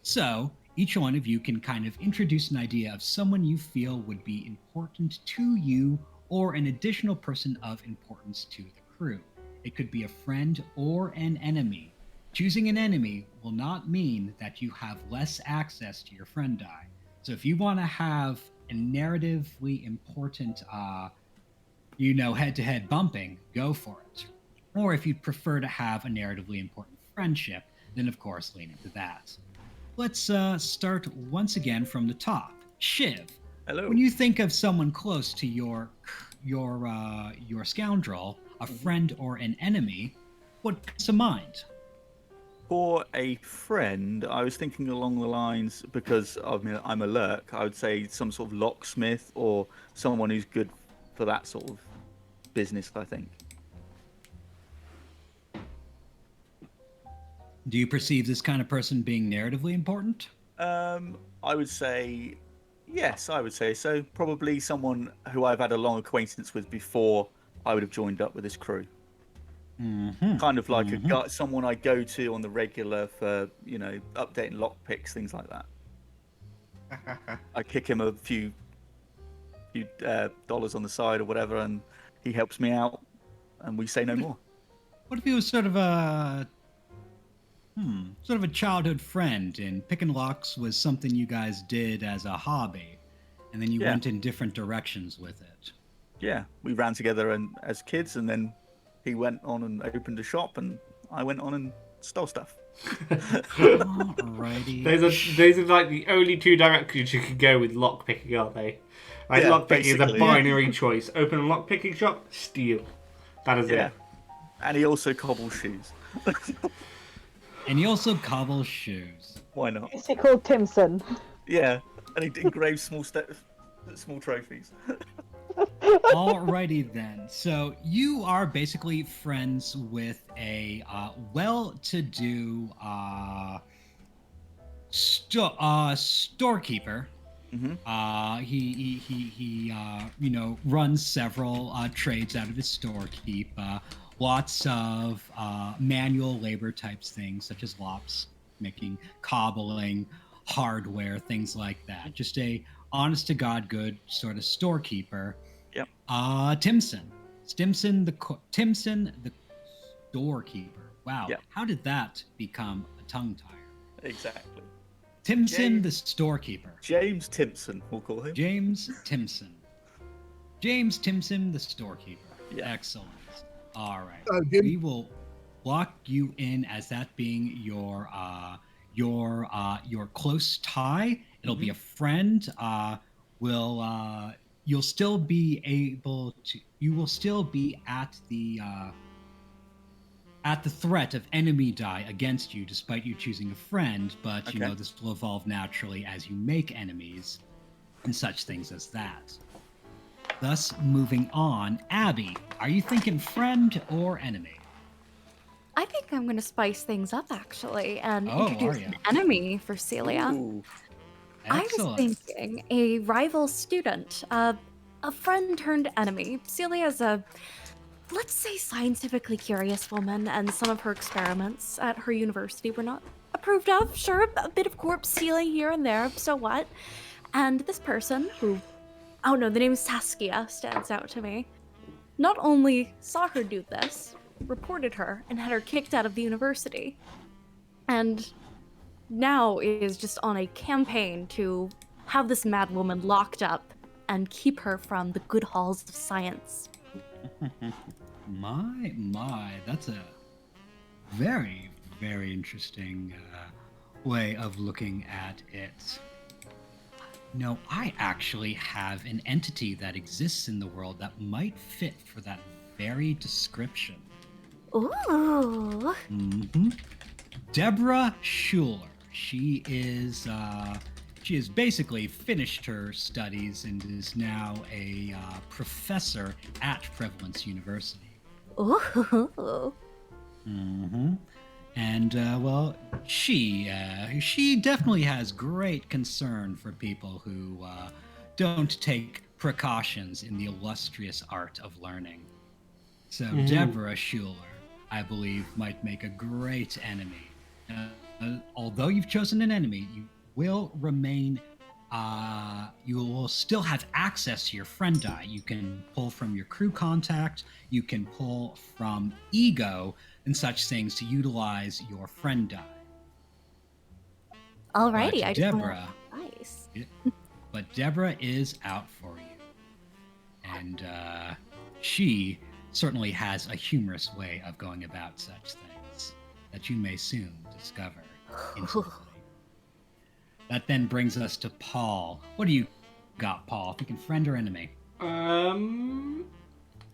So each one of you can kind of introduce an idea of someone you feel would be important to you or an additional person of importance to the crew. It could be a friend or an enemy. Choosing an enemy will not mean that you have less access to your friend die. So if you want to have a narratively important, head-to-head bumping, go for it. Or if you'd prefer to have a narratively important friendship, then of course lean into that. Let's start once again from the top. Shiv, Hello. when you think of someone close to your scoundrel, a friend or an enemy, what comes to mind? For a friend, I was thinking along the lines, because I'm a lurk, I would say some sort of locksmith or someone who's good for that sort of business, I think. Do you perceive this kind of person being narratively important? I would say, yes, I would say so. Probably someone who I've had a long acquaintance with before I would have joined up with this crew. Mm-hmm. Kind of like someone I go to on the regular for, updating lockpicks, things like that. I kick him a few dollars on the side or whatever, and he helps me out, and we say no more. What if he was sort of a childhood friend, and picking locks was something you guys did as a hobby, and then you went in different directions with it? Yeah, we ran together as kids, and then he went on and opened a shop, and I went on and stole stuff. Alrighty. Those are like the only two directions you can go with lockpicking, aren't they? Like Yeah, lockpicking is a basically, binary choice. Open a lockpicking shop, steal. That is it. And he also cobbles shoes. And he also cobbles shoes. Why not? Is he called Timson? Yeah, and he engraves small trophies. Alrighty then. So you are basically friends with a well-to-do storekeeper. Mm-hmm. He runs several trades out of his storekeep. Lots of manual labor types things, such as lops, making, cobbling, hardware, things like that. Just a honest to God good sort of storekeeper. Yep. Timson the storekeeper. Wow. Yep. How did that become a tongue tire? Exactly. Timson the storekeeper. James Timpson, we'll call him. James Timson the storekeeper. Yeah. Excellent. All right. Jim- We will lock you in as that being your close tie. It'll be a friend. You will still be at the threat of enemy die against you, despite you choosing a friend. But Okay. this will evolve naturally as you make enemies and such things as that. Thus, moving on, Abby, are you thinking friend or enemy? I think I'm going to spice things up, actually, and Oh, introduce are ya? an enemy for Celia. Ooh. I was Excellent. thinking a rival student, a friend turned enemy. Celia is a, let's say, scientifically curious woman, and some of her experiments at her university were not approved of. Sure, a bit of corpse stealing here and there, so what? And this person, who, oh no, the name Saskia stands out to me, not only saw her do this, reported her, and had her kicked out of the university, and now is just on a campaign to have this mad woman locked up and keep her from the good halls of science. My, that's a very, very interesting way of looking at it. No, I actually have an entity that exists in the world that might fit for that very description. Ooh. Deborah Schuler. She is she has basically finished her studies and is now a professor at Prevalence University. Ooh. And well, she definitely has great concern for people who don't take precautions in the illustrious art of learning. So Deborah Schuler, I believe, might make a great enemy. Although you've chosen an enemy, you will remain. You will still have access to your friend die. You can pull from your crew contact. You can pull from ego and such things to utilize your friend die. Alrighty, But I just Deborah, nice. but Deborah is out for you, and she certainly has a humorous way of going about such things that you may soon discover instantly. That then brings us to Paul. What do you got, Paul? Thinking friend or enemy? I'm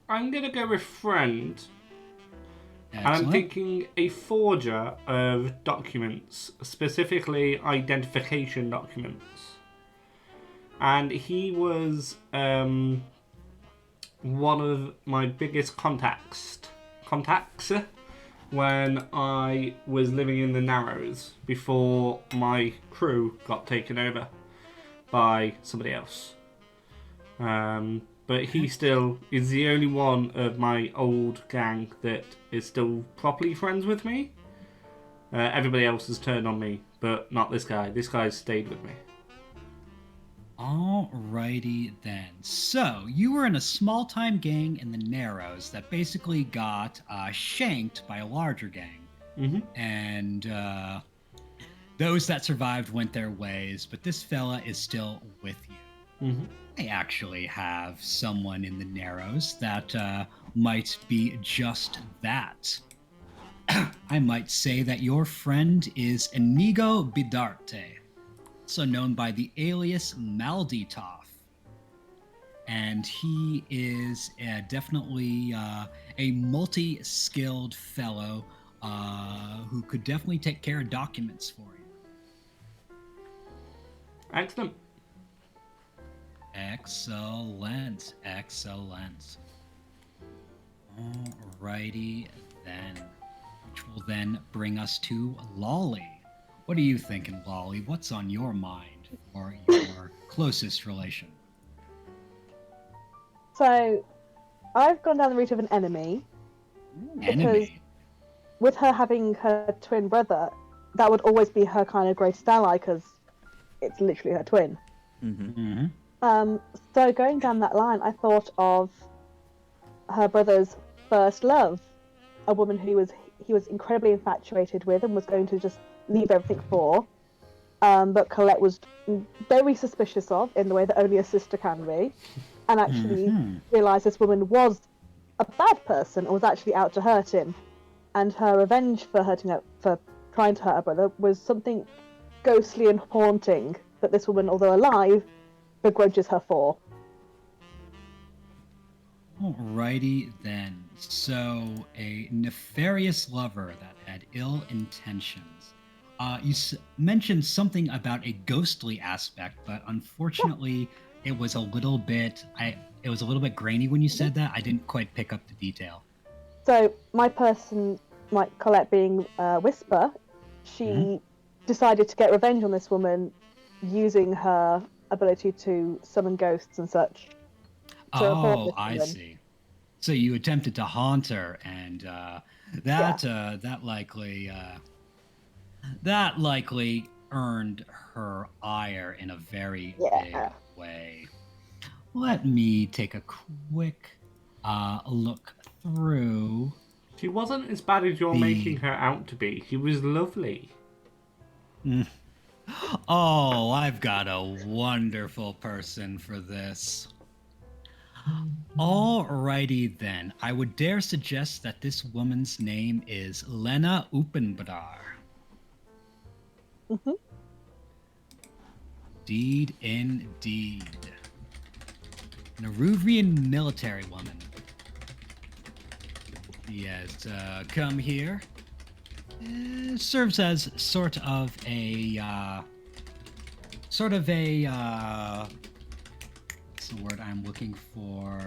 gonna go with friend. Excellent. I'm thinking a forger of documents, specifically identification documents. And he was one of my biggest contacts when I was living in the Narrows before my crew got taken over by somebody else. But he still is the only one of my old gang that is still properly friends with me. Everybody else has turned on me, but not this guy. This guy's stayed with me. Alrighty then. So, you were in a small-time gang in the Narrows that basically got shanked by a larger gang. And those that survived went their ways, but this fella is still with you. I actually have someone in the Narrows that might be just that. I might say that your friend is Inigo Bidarte, also known by the alias Malditoff. And he is definitely a multi-skilled fellow who could definitely take care of documents for you. Excellent. Excellent. Alrighty then. Which will then bring us to Lolly. What are you thinking, Lolly? What's on your mind for your closest relation? So, I've gone down the route of an enemy. Enemy? With her having her twin brother, that would always be her kind of greatest ally, because it's literally her twin. So going down that line, I thought of her brother's first love, a woman who he was incredibly infatuated with and was going to just leave everything for, but Colette was very suspicious of, in the way that only a sister can be, and actually realised this woman was a bad person and was actually out to hurt him, and her revenge for trying to hurt her brother was something ghostly and haunting that this woman, although alive, begrudges her for. Alrighty then. So, a nefarious lover that had ill intentions. You mentioned something about a ghostly aspect, but unfortunately, it was a little bit grainy when you said that. I didn't quite pick up the detail. So my person, like Colette being Whisper, she decided to get revenge on this woman using her ability to summon ghosts and such. Oh, I see. So you attempted to haunt her, and that likely earned her ire in a very big way. Let me take a quick look through. She wasn't as bad as you're making her out to be. She was lovely. Oh, I've got a wonderful person for this. Alrighty then. I would dare suggest that this woman's name is Lena Upenbadar. Indeed. An Aruvian military woman. He has come here. Serves as sort of a sort of a what's the word I'm looking for?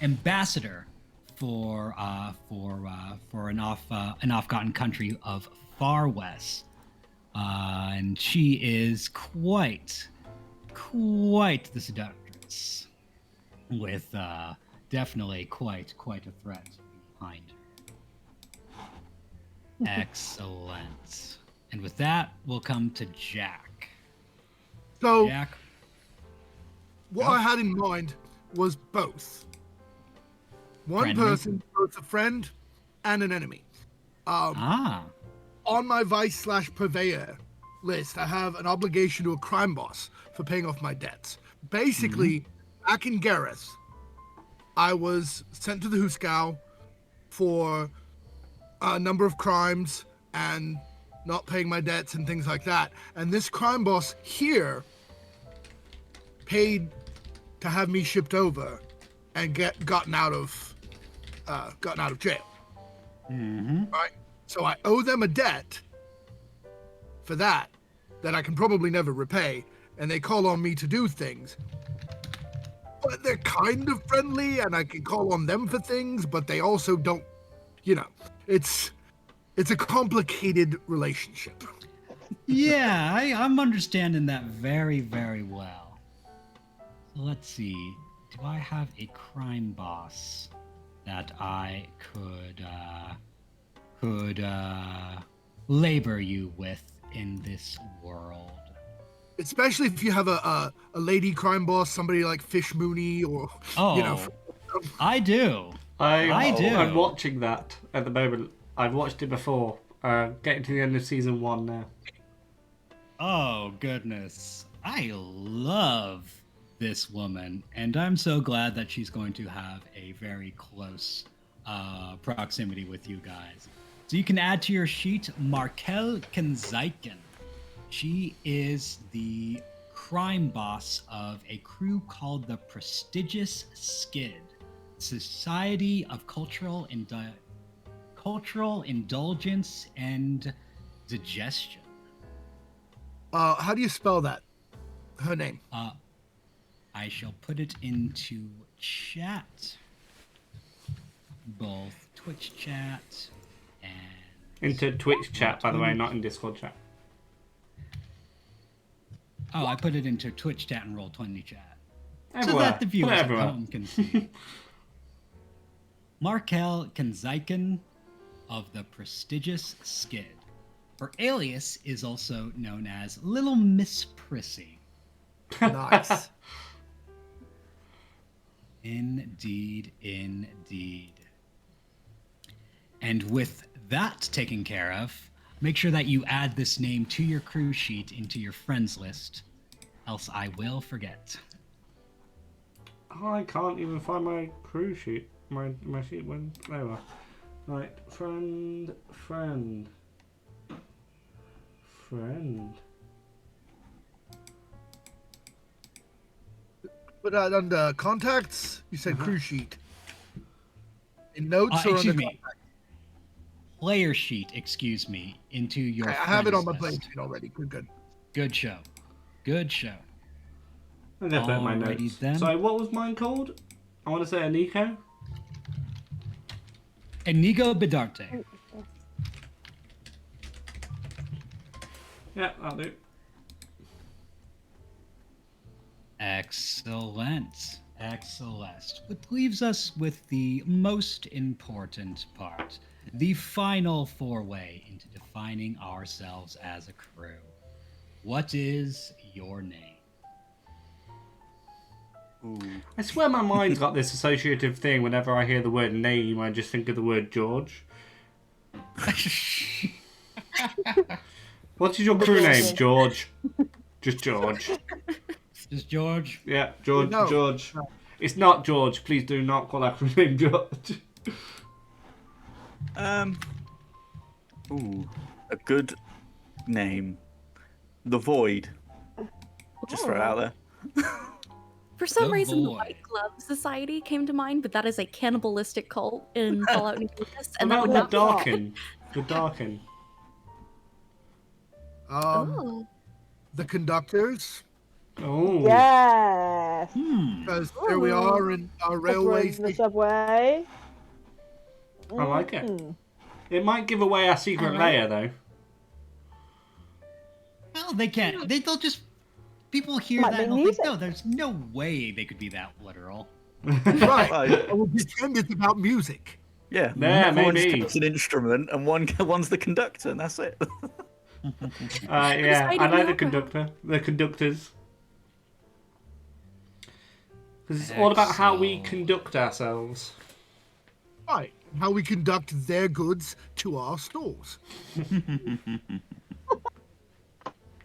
Ambassador for an off-gotten country of far west, and she is quite the seductress, with definitely quite a threat behind her. Excellent. And with that, we'll come to Jack. So Jack, what Go. I had in mind was both. One Friendly. person, both a friend and an enemy. Ah, On my vice/purveyor list, I have an obligation to a crime boss for paying off my debts. Basically, back in Gareth, I was sent to the Huskow for a number of crimes and not paying my debts and things like that. And this crime boss here paid to have me shipped over and gotten out of jail. Right? So I owe them a debt for that I can probably never repay, and they call on me to do things. But they're kind of friendly, and I can call on them for things, but they also don't, it's a complicated relationship. yeah, I'm understanding that very well. So let's see. Do I have a crime boss that I could labor you with in this world? Especially if you have a lady crime boss, somebody like Fish Mooney, or Oh, I do. I do. I'm watching that at the moment. I've watched it before. Getting to the end of season 1 now. Oh, goodness. I love this woman, and I'm so glad that she's going to have a very close proximity with you guys. So you can add to your sheet Markel Kenzaiken. She is the crime boss of a crew called the Prestigious Skid, Society of Cultural Indulgence and Digestion. How do you spell that? Her name. I shall put it into chat. Both Twitch chat and... Into Twitch chat, by the way, not in Discord chat. Oh, I put it into Twitch chat and Roll20 chat. Everywhere. So that the viewers at Everywhere. home can see. Markel Kenzaiken of the Prestigious Skid. Her alias is also known as Little Miss Prissy. Nice. Indeed. And with that taken care of, make sure that you add this name to your crew sheet into your friends list, else I will forget. I can't even find my crew sheet. My sheet when there we are. Right, friend. Put that under contacts. You said crew sheet. In notes or Excuse under me. contacts? Player sheet, excuse me, into your I have it on my friends play list. sheet already. Good. Good show. I'm gonna put my Alrighty notes. then. Sorry, what was mine called? I want to say Aniko. Inigo Bidarte. Yeah, that'll do. Excellent. Which leaves us with the most important part, the final four-way into defining ourselves as a crew. What is your name? Ooh. I swear my mind's got this associative thing. Whenever I hear the word name, I just think of the word George. What is your crew name, George? Just George. Just George? Yeah, George. No. George. It's not George. Please do not call our crew name George. Ooh, a good name. The Void. Just throw it out there. For some The reason, the Void. White Glove Society came to mind, but that is a cannibalistic cult in Fallout New Vegas, and that About would the not Darken. The Darken. Oh, The conductors. Oh. Yes. Because there we are in our Because we're railway in the station. subway. I like it. Mm. It might give away our secret Alright. layer, though. Well, they can't. They'll just. People hear Might that be and they'll music. think, no, there's no way they could be that literal. Right. Right. I will pretend it's about music. Yeah, Yeah, everyone maybe. just takes an instrument and one's the conductor, and that's it. Yeah, Decided I like we the are. conductor. The conductors. Because it's all about how we Excellent. conduct ourselves. Right. How we conduct their goods to our stores.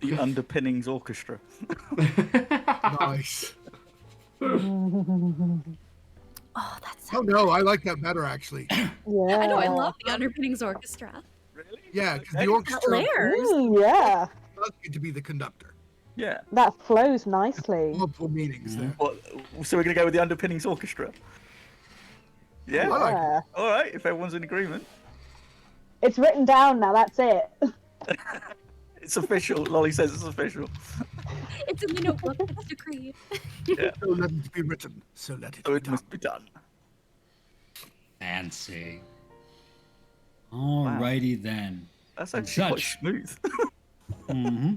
The Underpinnings Orchestra. Nice. Oh, that's Oh, Oh no, I like that better actually. Yeah. I know. I love the Underpinnings Orchestra. Really? Yeah, because Okay. the orchestra Layers. Yeah. does get to be the conductor. Yeah. That flows nicely. Multiple meanings there. What? So we're gonna go with the Underpinnings Orchestra. Yeah. I like it. Yeah. All right. If everyone's in agreement, It's written down now. That's it. it's official. Lolly says it's official. It's in the notebook. It's decreed. Yeah. So let it be written. So let it So be it done. must be done. Fancy. Alrighty then. That's actually quite Such. smooth. Mm-hmm.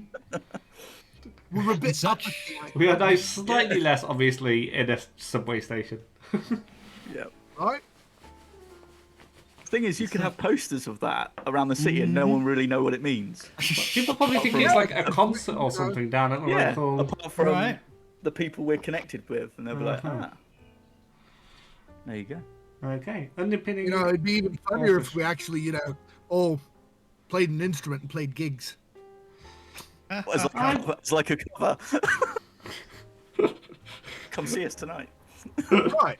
We're a bit Such- uppity, We are now slightly less, obviously, in a subway station. Yeah. right? The thing is, you can have posters of that around the city, and no one really know what it means. People probably think it's like a concert or something down at the Yeah. local. Apart from Right. the people we're connected with, and they'll be like, Uh-huh. ah. There you go. Okay, underpinning. You know, it'd be even funnier if we actually, all played an instrument and played gigs. It's like a cover. Come see us tonight. Right.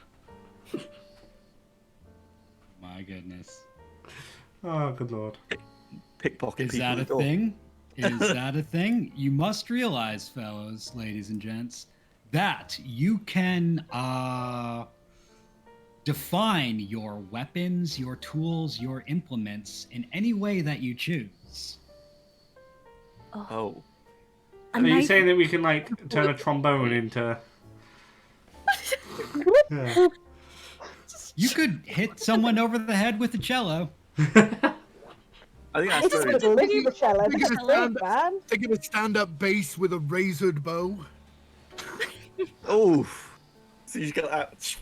My goodness. Oh, good lord. Pickpocket Is people that at a the door. thing? Is that a thing? You must realize, fellows, ladies and gents, that you can define your weapons, your tools, your implements in any way that you choose. Oh. A Are you knife- saying that we can, like, turn a trombone into... Yeah. You could hit someone over the head with a cello. I think that's It's just very... a little cello. Think It's of a a big stand- man. Think of a stand-up bass with a razored bow. Oh. So you just got that.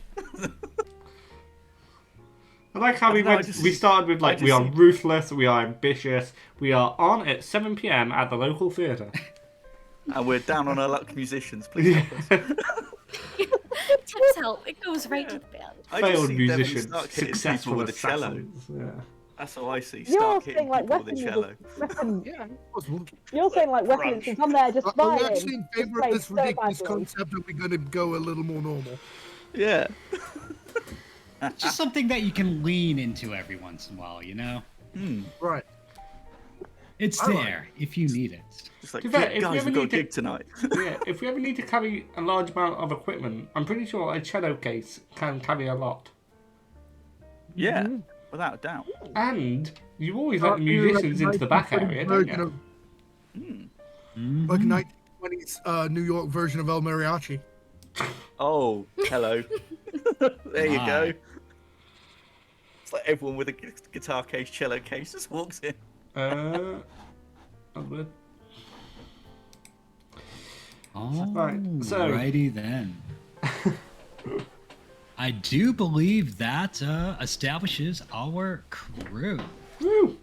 I like how we No, I went. just- We started with, like, I we just are see- ruthless, we are ambitious, we are on at 7 p.m. at the local theatre. And we're down on our luck musicians. Please help us. Tips help. It goes right to the band. I just Failed see Devon musicians, Stark hitting successful people with a cello. assassins. Yeah. That's how I see You're Stark hitting saying like people with a weapons. cello. Weapon. Yeah. Possible. You're saying like weapons. Crunch. And come there, just I'm violin. actually in Just favor play of this so ridiculous badly. concept that we're going to go a little more normal. Yeah. It's just something that you can lean into every once in a while, you know? Right. It's I like there if you need it. Just like, To be fair, "Yeah, if we guys, ever we've got a need to- gig tonight. Yeah, if we ever need to carry a large amount of equipment, I'm pretty sure a cello case can carry a lot. Yeah, without a doubt. And you always let the You musicians into the back 1920s area, don't version you? of- Like 1920s New York version of El Mariachi. Oh, hello. There you My. go. It's like everyone with a guitar case, cello case just walks in. I'm good. Alrighty so- then. I do believe that establishes our crew. Woo!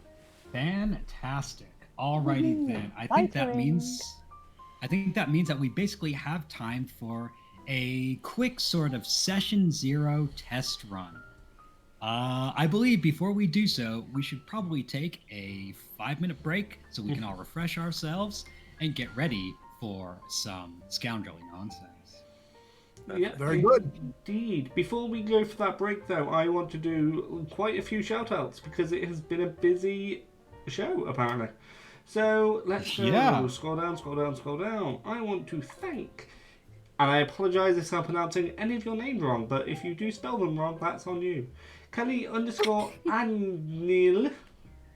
Fantastic. Alrighty then. I think that exciting. means that we basically have time for a quick sort of session 0 test run. I believe before we do so, we should probably take a 5-minute break so we can all refresh ourselves and get ready for some scoundrelly nonsense. Yeah, Very good. Indeed. Before we go for that break, though, I want to do quite a few shout-outs because it has been a busy show, apparently. So, let's go. Yeah. Scroll down, scroll down, scroll down. I want to thank, and I apologise if I'm pronouncing any of your names wrong, but if you do spell them wrong, that's on you. Kelly_Anil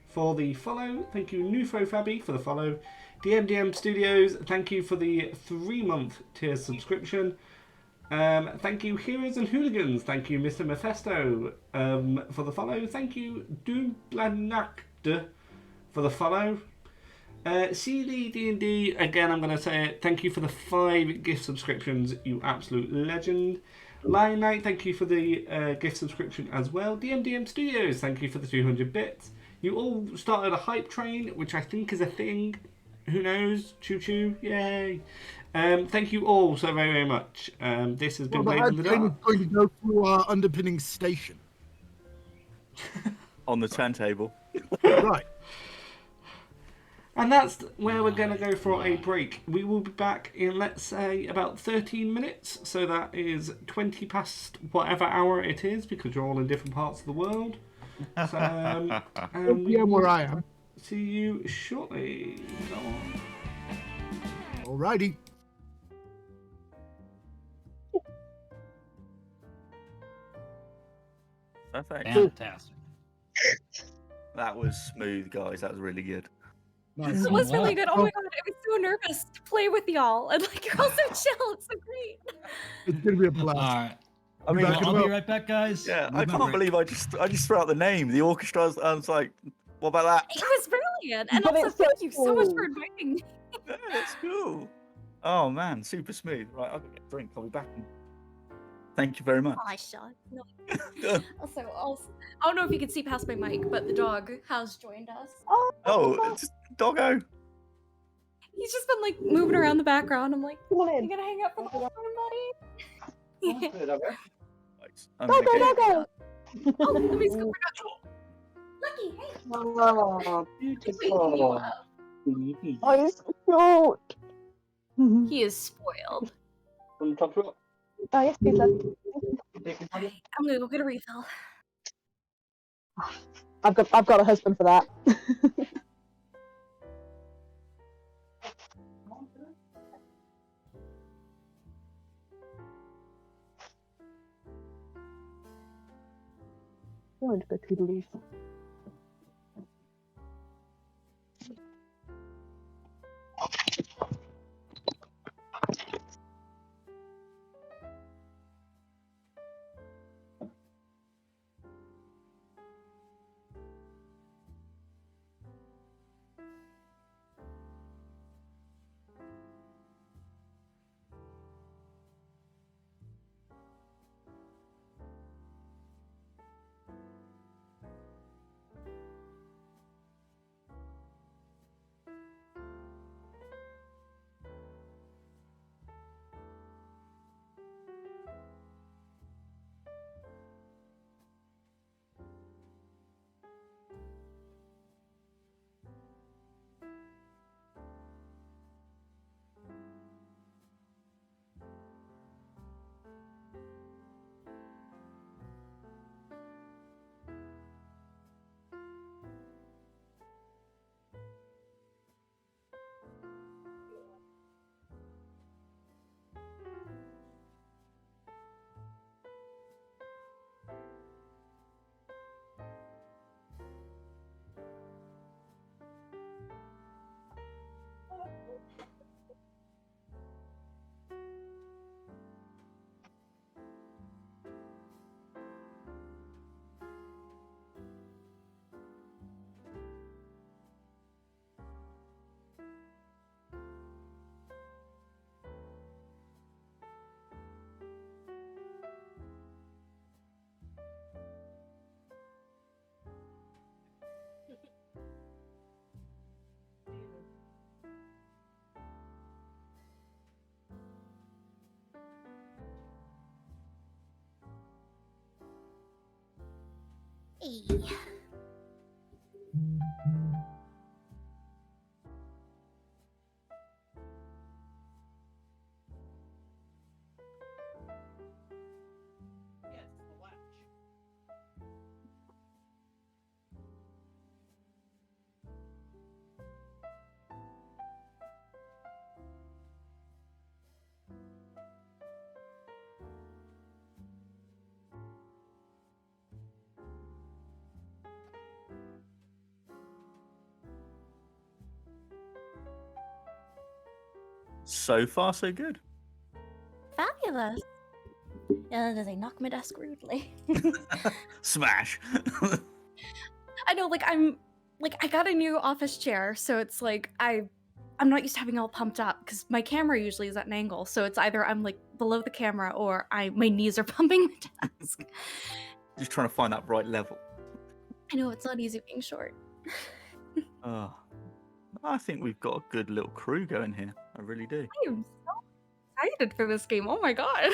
for the follow. Thank you, Nufo Fabi, for the follow. DMDM Studios, thank you for the 3-month tier subscription. Thank you, Heroes and Hooligans. Thank you, Mr. Mephisto, for the follow. Thank you, Dublanakd, for the follow. CD D&D, again, I'm going to say it. Thank you for the 5 gift subscriptions, you absolute legend. Lion Knight, thank you for the gift subscription as well. DMDM Studios, thank you for the 200 bits. You all started a hype train, which I think is a thing. Who knows? Choo choo, yay. Thank you all so very, very much. This has been Well, Blades in the train is Dark. going to go to Underpinning Station. On the turntable. Right. And that's where we're going to go for a break. We will be back in, let's say, about 13 minutes. So that is 20 past whatever hour it is, because you're all in different parts of the world. So, and we Yeah, where will I am. see you shortly. Alrighty. Perfect. Fantastic. That was smooth, guys. That was really good. Nice. It was really good. Oh Oh. my god, I was so nervous to play with y'all. And like, you're all so chill. It's so great. It's going to be a All blast. right. I mean, back in I'll a be bit. right back, guys. yeah, I With my can't break. believe I just threw out the name. The orchestra. I was like, what about that? It was brilliant. And But also, it's so thank you so much cool. for inviting me. Yeah, that's cool. Oh man, super smooth. Right, I'll go get a drink. I'll be back. Thank you very much. Oh, I shot. No. Also, I don't know if you can see past my mic, but the dog has joined us. Oh, it's doggo. He's just been like moving around the background. I'm like, Come on you in. gonna hang out for the whole time, buddy? Right, I'm gonna Doggo, get- doggo. Oh, let me scoop it up. Lucky, hey, Oh, waking you up. oh, he's so cute. He is spoiled. Oh, yes, please, love. Alright, I'm gonna go get a refill. I've got a husband for that. Going to go to the leaf. Hey. So far, so good. Fabulous. Does he knock my desk rudely? Smash. I know, I got a new office chair, so it's like I'm not used to having it all pumped up because my camera usually is at an angle, so it's either I'm like below the camera or my knees are pumping the desk. Just trying to find that right level. I know it's not easy being short. Oh, I think we've got a good little crew going here. I really do. I am so excited for this game. Oh my god.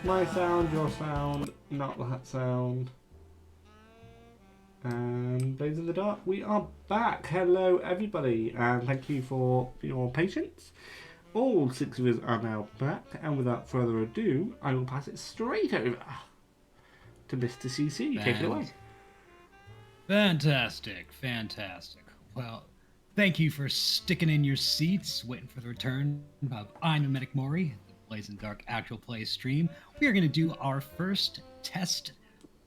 My sound, your sound, not that sound. And Blades in the Dark, we are back. Hello, everybody, and thank you for your patience. All 6 of us are now back, and without further ado, I will pass it straight over to Mr. CC. Take it away. Fantastic. Well, thank you for sticking in your seats, waiting for the return of Ein Memetic Mori, the Blades in the Dark actual play stream. We are going to do our first test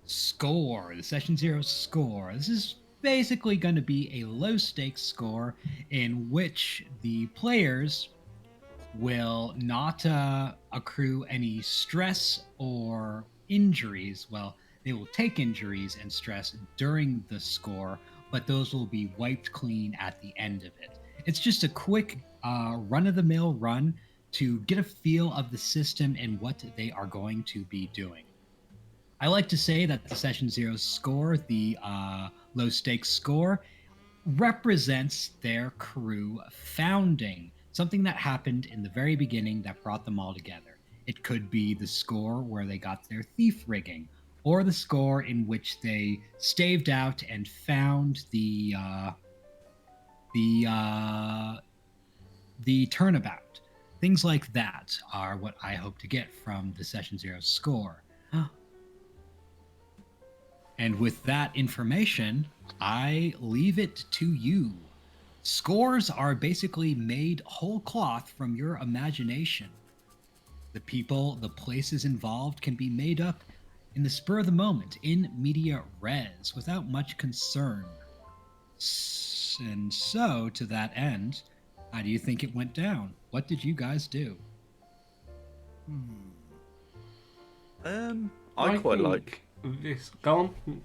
score, the Session 0 score. This is basically going to be a low-stakes score in which the players will not accrue any stress or injuries. Well, they will take injuries and stress during the score, but those will be wiped clean at the end of it. It's just a quick run-of-the-mill run to get a feel of the system and what they are going to be doing. I like to say that the Session 0 score, the low-stakes score, represents their crew founding, something that happened in the very beginning that brought them all together. It could be the score where they got their thief rigging, or the score in which they staved out and found the turnabout. Things like that are what I hope to get from the Session 0 score. And with that information, I leave it to you. Scores are basically made whole cloth from your imagination. The people, the places involved can be made up in the spur of the moment, in media res, without much concern. And so, to that end, how do you think it went down? What did you guys do? I quite like this. Go on.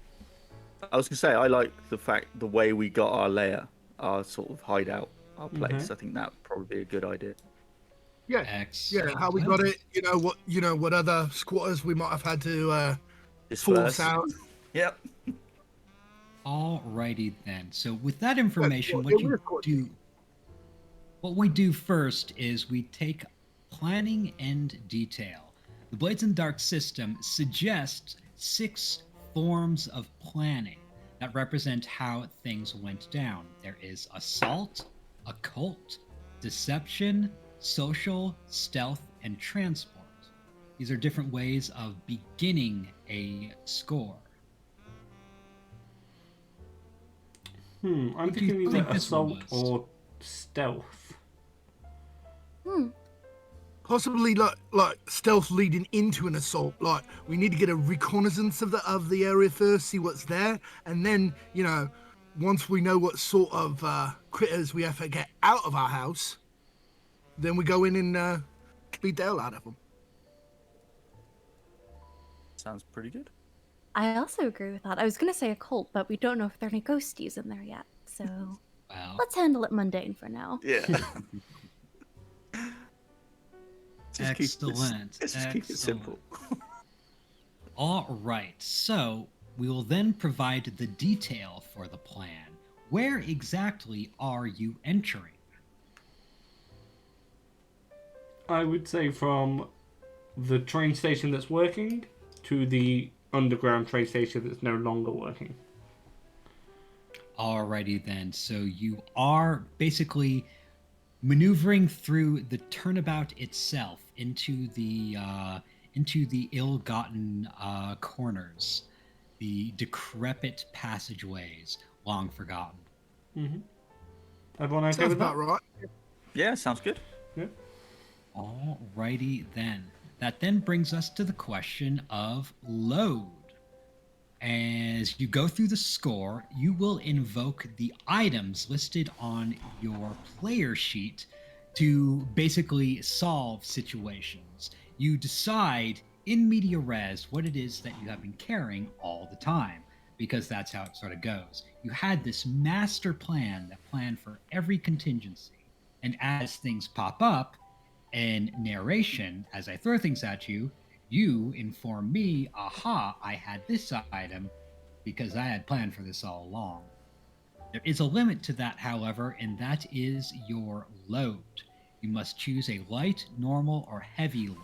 I was gonna say I like the way we got our lair, our sort of hideout, our place. I think that would probably be a good idea. Yeah, Excellent. yeah. How we got it? You know what other squatters we might have had to force Disperse. out. Yep. Alrighty then. So with that information, Yeah, what we do first is we take planning and detail. The Blades in the Dark system suggests 6 forms of planning that represent how things went down. There is assault, occult, deception, social, stealth, and transport. These are different ways of beginning a score. I'm thinking either assault or stealth. Possibly like stealth leading into an assault. Like we need to get a reconnaissance of the area first, see what's there, and then once we know what sort of critters we have to get out of our house, then we go in and beat the hell out of them. Sounds pretty good. I also agree with that. I was going to say a cult, but we don't know if there are any ghosties in there yet. So Wow. let's handle it mundane for now. Yeah. Excellent. Let's just keep it simple. All right. So we will then provide the detail for the plan. Where exactly are you entering? I would say from the train station that's working to the underground train station that's no longer working. Alrighty then. So you are basically maneuvering through the turnabout itself into the ill-gotten corners, the decrepit passageways, long forgotten. Mm-hmm. Everyone okay Sounds with that? about right. Yeah, sounds good. Yeah. Alrighty then. That then brings us to the question of load. As you go through the score, you will invoke the items listed on your player sheet to basically solve situations. You decide in media res what it is that you have been carrying all the time, because that's how it sort of goes. You had this master plan that planned for every contingency, and as things pop up in narration, as I throw things at you, you inform me, aha, I had this item because I had planned for this all along. There is a limit to that, however, and that is your load. You must choose a light, normal, or heavy load.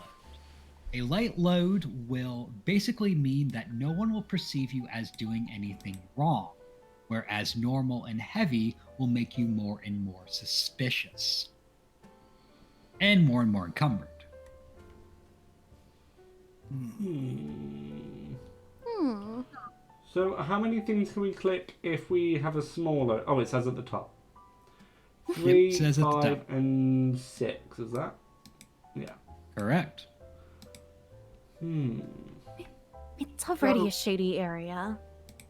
A light load will basically mean that no one will perceive you as doing anything wrong, whereas normal and heavy will make you more and more suspicious. And more encumbered. So how many things can we click if we have a smaller... Oh, it says at the top. 3, says at the 5, top. and 6, is that? Yeah. Correct. It's already a shady area.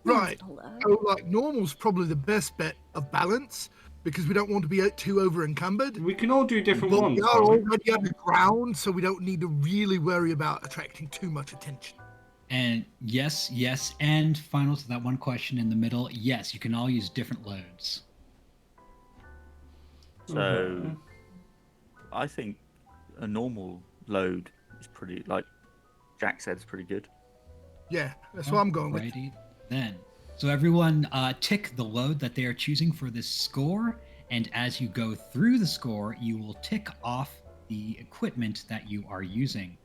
Right. Nice to look. So, like, normal's probably the best bet of balance because we don't want to be too over encumbered. We can all do different But ones. we are can't we? already underground, so we don't need to really worry about attracting too much attention. And yes, and final to that one question in the middle, yes, you can all use different loads. So, Okay. I think a normal load is pretty, like Jack said, is pretty good. Yeah, that's what I'm going with. Alrighty then. So everyone tick the load that they are choosing for this score, and as you go through the score, you will tick off the equipment that you are using.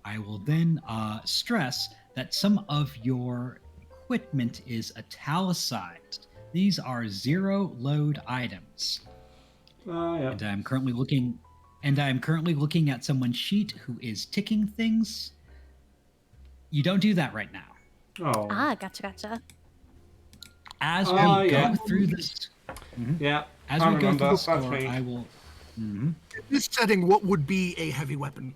I will then stress that some of your equipment is italicized. These are 0 load items. Oh, yeah. And I'm currently looking at someone's sheet who is ticking things. You don't do that right now. Oh. Ah, gotcha. As we Oh, go yeah. through this, Yeah. as I we go through remember. the That's score, me. I will. In this setting, what would be a heavy weapon?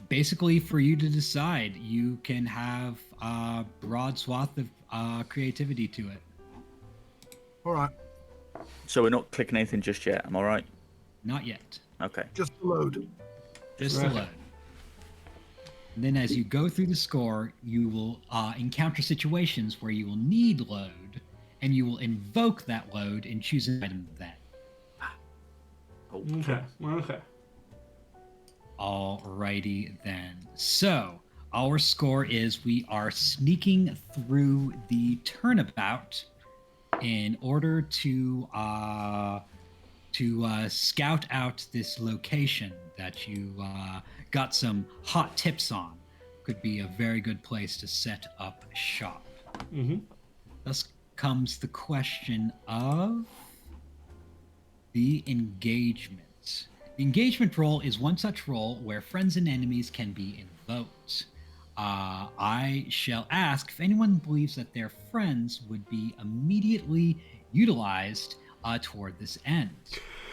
Basically, for you to decide, you can have a broad swath of creativity to it. All right, So we're not clicking anything just yet. Am I right? Not yet. Okay. just the load. Just the Right. load. And then as you go through the score, you will encounter situations where you will need load, and you will invoke that load and choose an item then. Okay. Alrighty then. So, our score is we are sneaking through the turnabout in order to scout out this location that you got some hot tips on. Could be a very good place to set up shop. Mm-hmm. Thus comes the question of the engagement. The engagement roll is one such roll where friends and enemies can be invoked. I shall ask if anyone believes that their friends would be immediately utilized toward this end,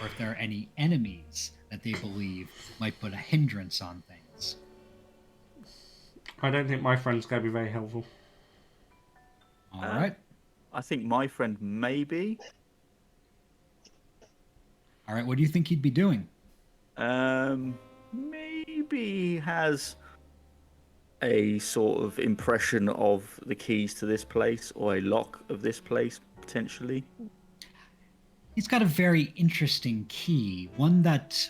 or if there are any enemies that they believe might put a hindrance on things. I don't think my friend's going to be very helpful. All right. I think my friend maybe. All right. What do you think he'd be doing? Maybe has a sort of impression of the keys to this place or a lock of this place potentially. He's got a very interesting key, one that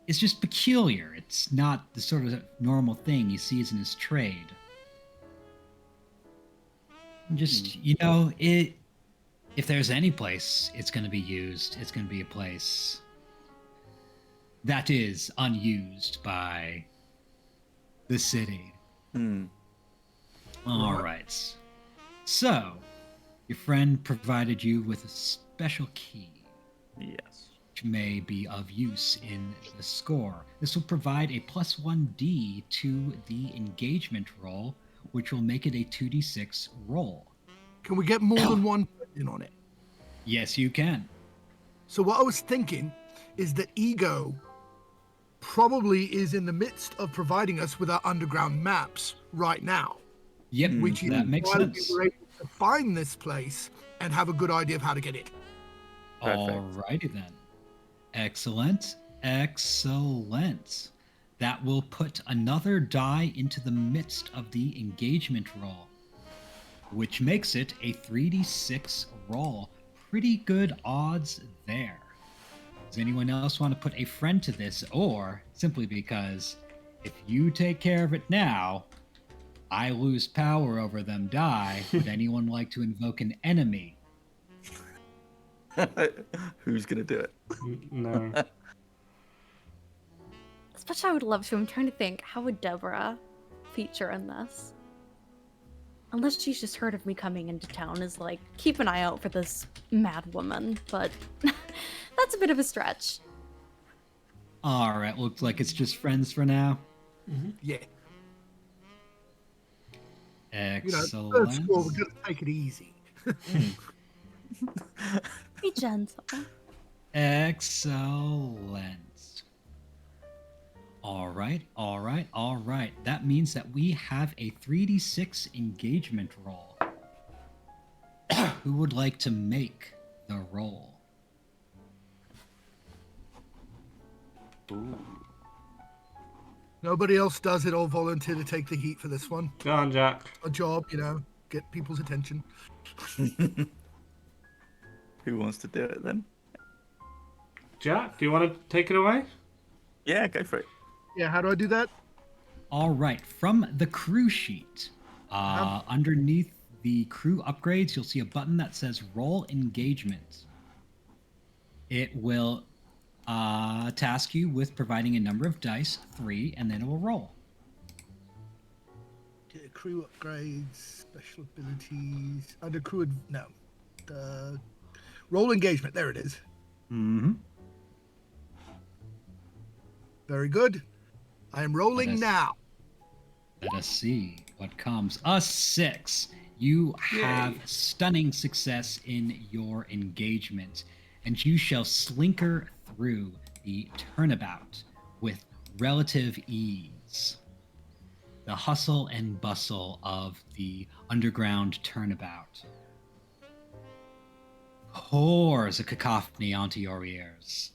is just peculiar. It's not the sort of normal thing he sees in his trade. Just, if there's any place it's going to be used, it's going to be a place that is unused by the city. All right. So, your friend provided you with a special key, Yes. which may be of use in the score. This will provide a +1d to the engagement roll, which will make it a 2d6 roll. Can we get more than one person on it? Yes, you can. So what I was thinking is that Ego probably is in the midst of providing us with our underground maps right now, Yep, which is that makes why sense. we were able to find this place and have a good idea of how to get in. Perfect. Alrighty then. Excellent. Excellent. That will put another die into the midst of the engagement roll, which makes it a 3d6 roll. Pretty good odds there. Does anyone else want to put a friend to this, or simply because if you take care of it now, I lose power over them die, would anyone like to invoke an enemy? Who's gonna do it? No. Especially I would love to. I'm trying to think, how would Deborah feature in this? Unless she's just heard of me coming into town, is like, keep an eye out for this mad woman, but that's a bit of a stretch. All right, looks like it's just friends for now. Yeah. Excellent. First score, we're going to take it easy. Be gentle. Excellent. All right, all right, all right. That means that we have a 3d6 engagement roll. Who would like to make the roll? Nobody else does it. I'll volunteer to take the heat for this one. Go on, Jack. A job, get people's attention. Who wants to do it then? Jack, do you want to take it away? Yeah, go for it. Yeah, how do I do that? All right, from the crew sheet, underneath the crew upgrades, you'll see a button that says Roll Engagement. It will task you with providing a number of dice, 3, and then it will roll. Crew upgrades, special abilities, under crew, roll engagement, there it is. Mm-hmm. Very good. I am rolling Yes. now. Let us see what comes. A 6. You have Yay. stunning success in your engagement, and you shall slinker through the turnabout with relative ease. The hustle and bustle of the underground turnabout pours a cacophony onto your ears.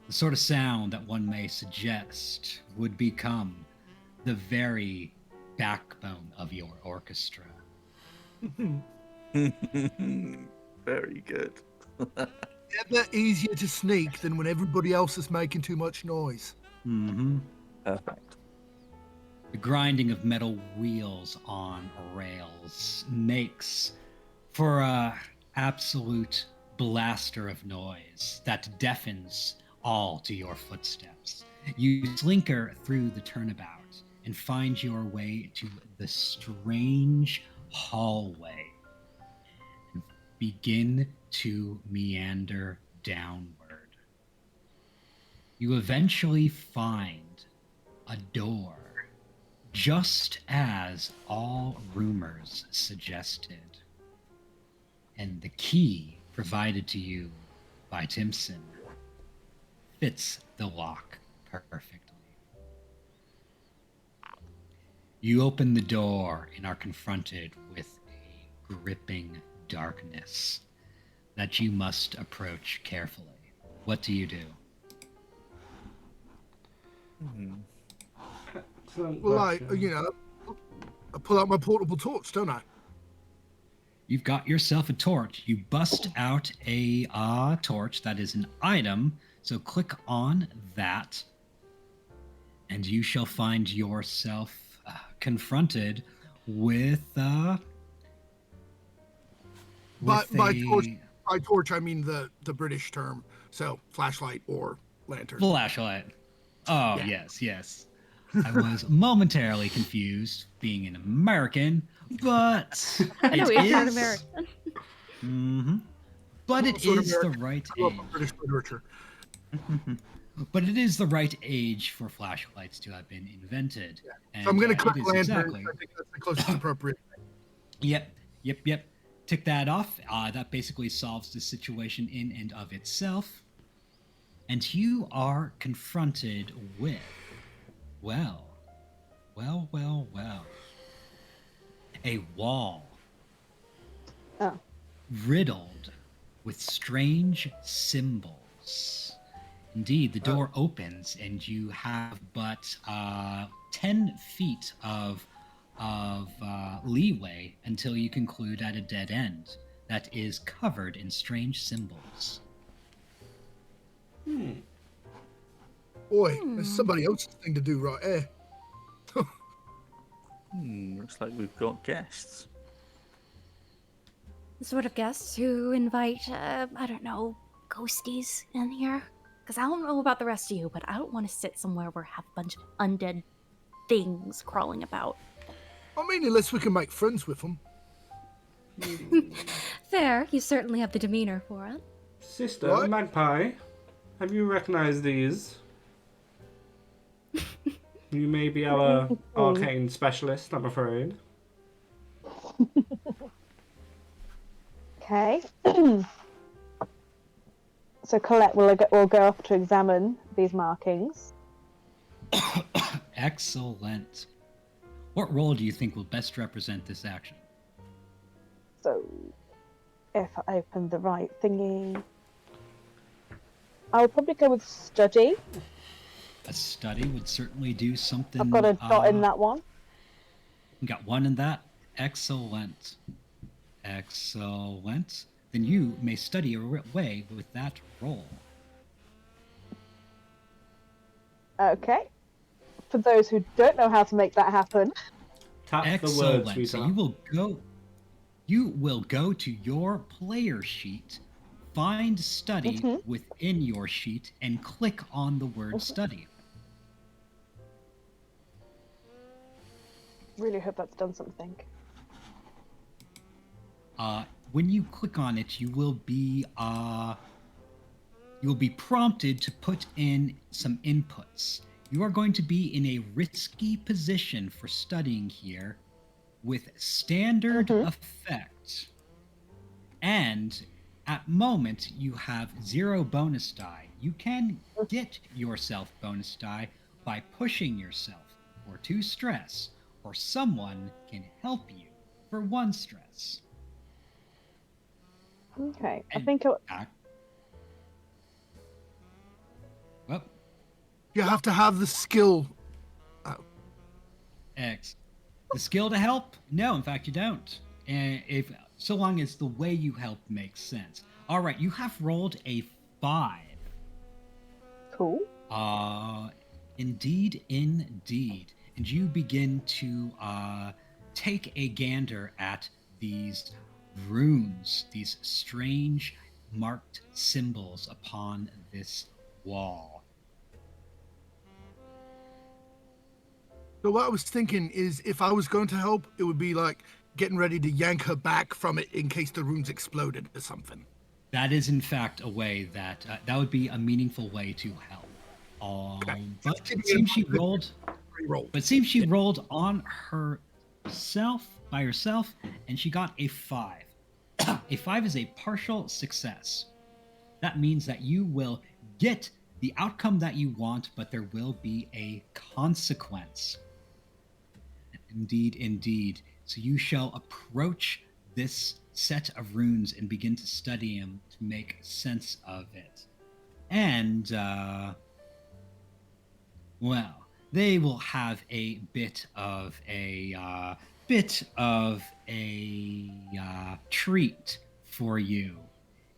The sort of sound that one may suggest would become the very backbone of your orchestra. Very good. Never easier to sneak than when everybody else is making too much noise. Mm-hmm. Perfect. The grinding of metal wheels on rails makes for a absolute blaster of noise that deafens all to your footsteps. You slinker through the turnabout and find your way to the strange hallway and begin to meander downward. You eventually find a door, just as all rumors suggested, and the key provided to you by Timson fits the lock perfectly. You open the door and are confronted with a gripping darkness that you must approach carefully. What do you do? Excellent Well, question. I pull out my portable torch, don't I? You've got yourself a torch. You bust out a torch that is an item. So click on that, and you shall find yourself confronted with By torch, I mean the British term, so flashlight or lantern. flashlight. Oh, yes. I was momentarily confused being an American, but No, it if you're an is. American. Mhm. But I'm it also an is the American. right I love age. British literature. But it is the right age for flashlights to have been invented. And So I'm going to it click is lantern. exactly. I think that's the closest appropriate. Yep. Tick that off. That basically solves the situation in and of itself. And you are confronted with, well, a wall Oh. riddled with strange symbols. Indeed, the door opens and you have but 10 feet of leeway until you conclude at a dead end that is covered in strange symbols. Boy, there's somebody else's thing to do right there. Looks like we've got guests. The sort of guests who invite, I don't know, ghosties in here. Because I don't know about the rest of you, but I don't want to sit somewhere where I have a bunch of undead things crawling about. I mean, unless we can make friends with them. Fair, you certainly have the demeanor for it. Sister, What? Magpie, have you recognized these? You may be our arcane specialist, I'm afraid. Okay. So Colette will go off to examine these markings. Excellent. What role do you think will best represent this action? So if I open the right thingy, I'll probably go with study. A study would certainly do something. I've got a dot in that one. We got one in that. Excellent. Then you may study away with that roll. Okay. For those who don't know how to make that happen, Tap the word, Excellent. sweetheart. So you will go to your player sheet, find study within your sheet, and click on the word study. really hope that's done something. When you click on it, you will be prompted to put in some inputs. You are going to be in a risky position for studying here with standard effect. And at moment, you have 0 bonus die. You can get yourself bonus die by pushing yourself for 2 stress, or someone can help you for 1 stress. Okay. I And think well, You have to have the skill. X. The skill to help? No, in fact, you don't. And if so long as the way you help makes sense. All right, you have rolled a 5. cool. Indeed. And you begin to take a gander at these runes, these strange marked symbols upon this wall. So what I was thinking is, if I was going to help, it would be like getting ready to yank her back from it in case the runes exploded or something. That is, in fact, a way that would be a meaningful way to help. But it seems she rolled. But it seems she rolled on herself by herself, and she got a 5. A 5 is a partial success. That means that you will get the outcome that you want, but there will be a consequence. Indeed. So you shall approach this set of runes and begin to study them to make sense of it. And, well, they will have a bit of a treat for you.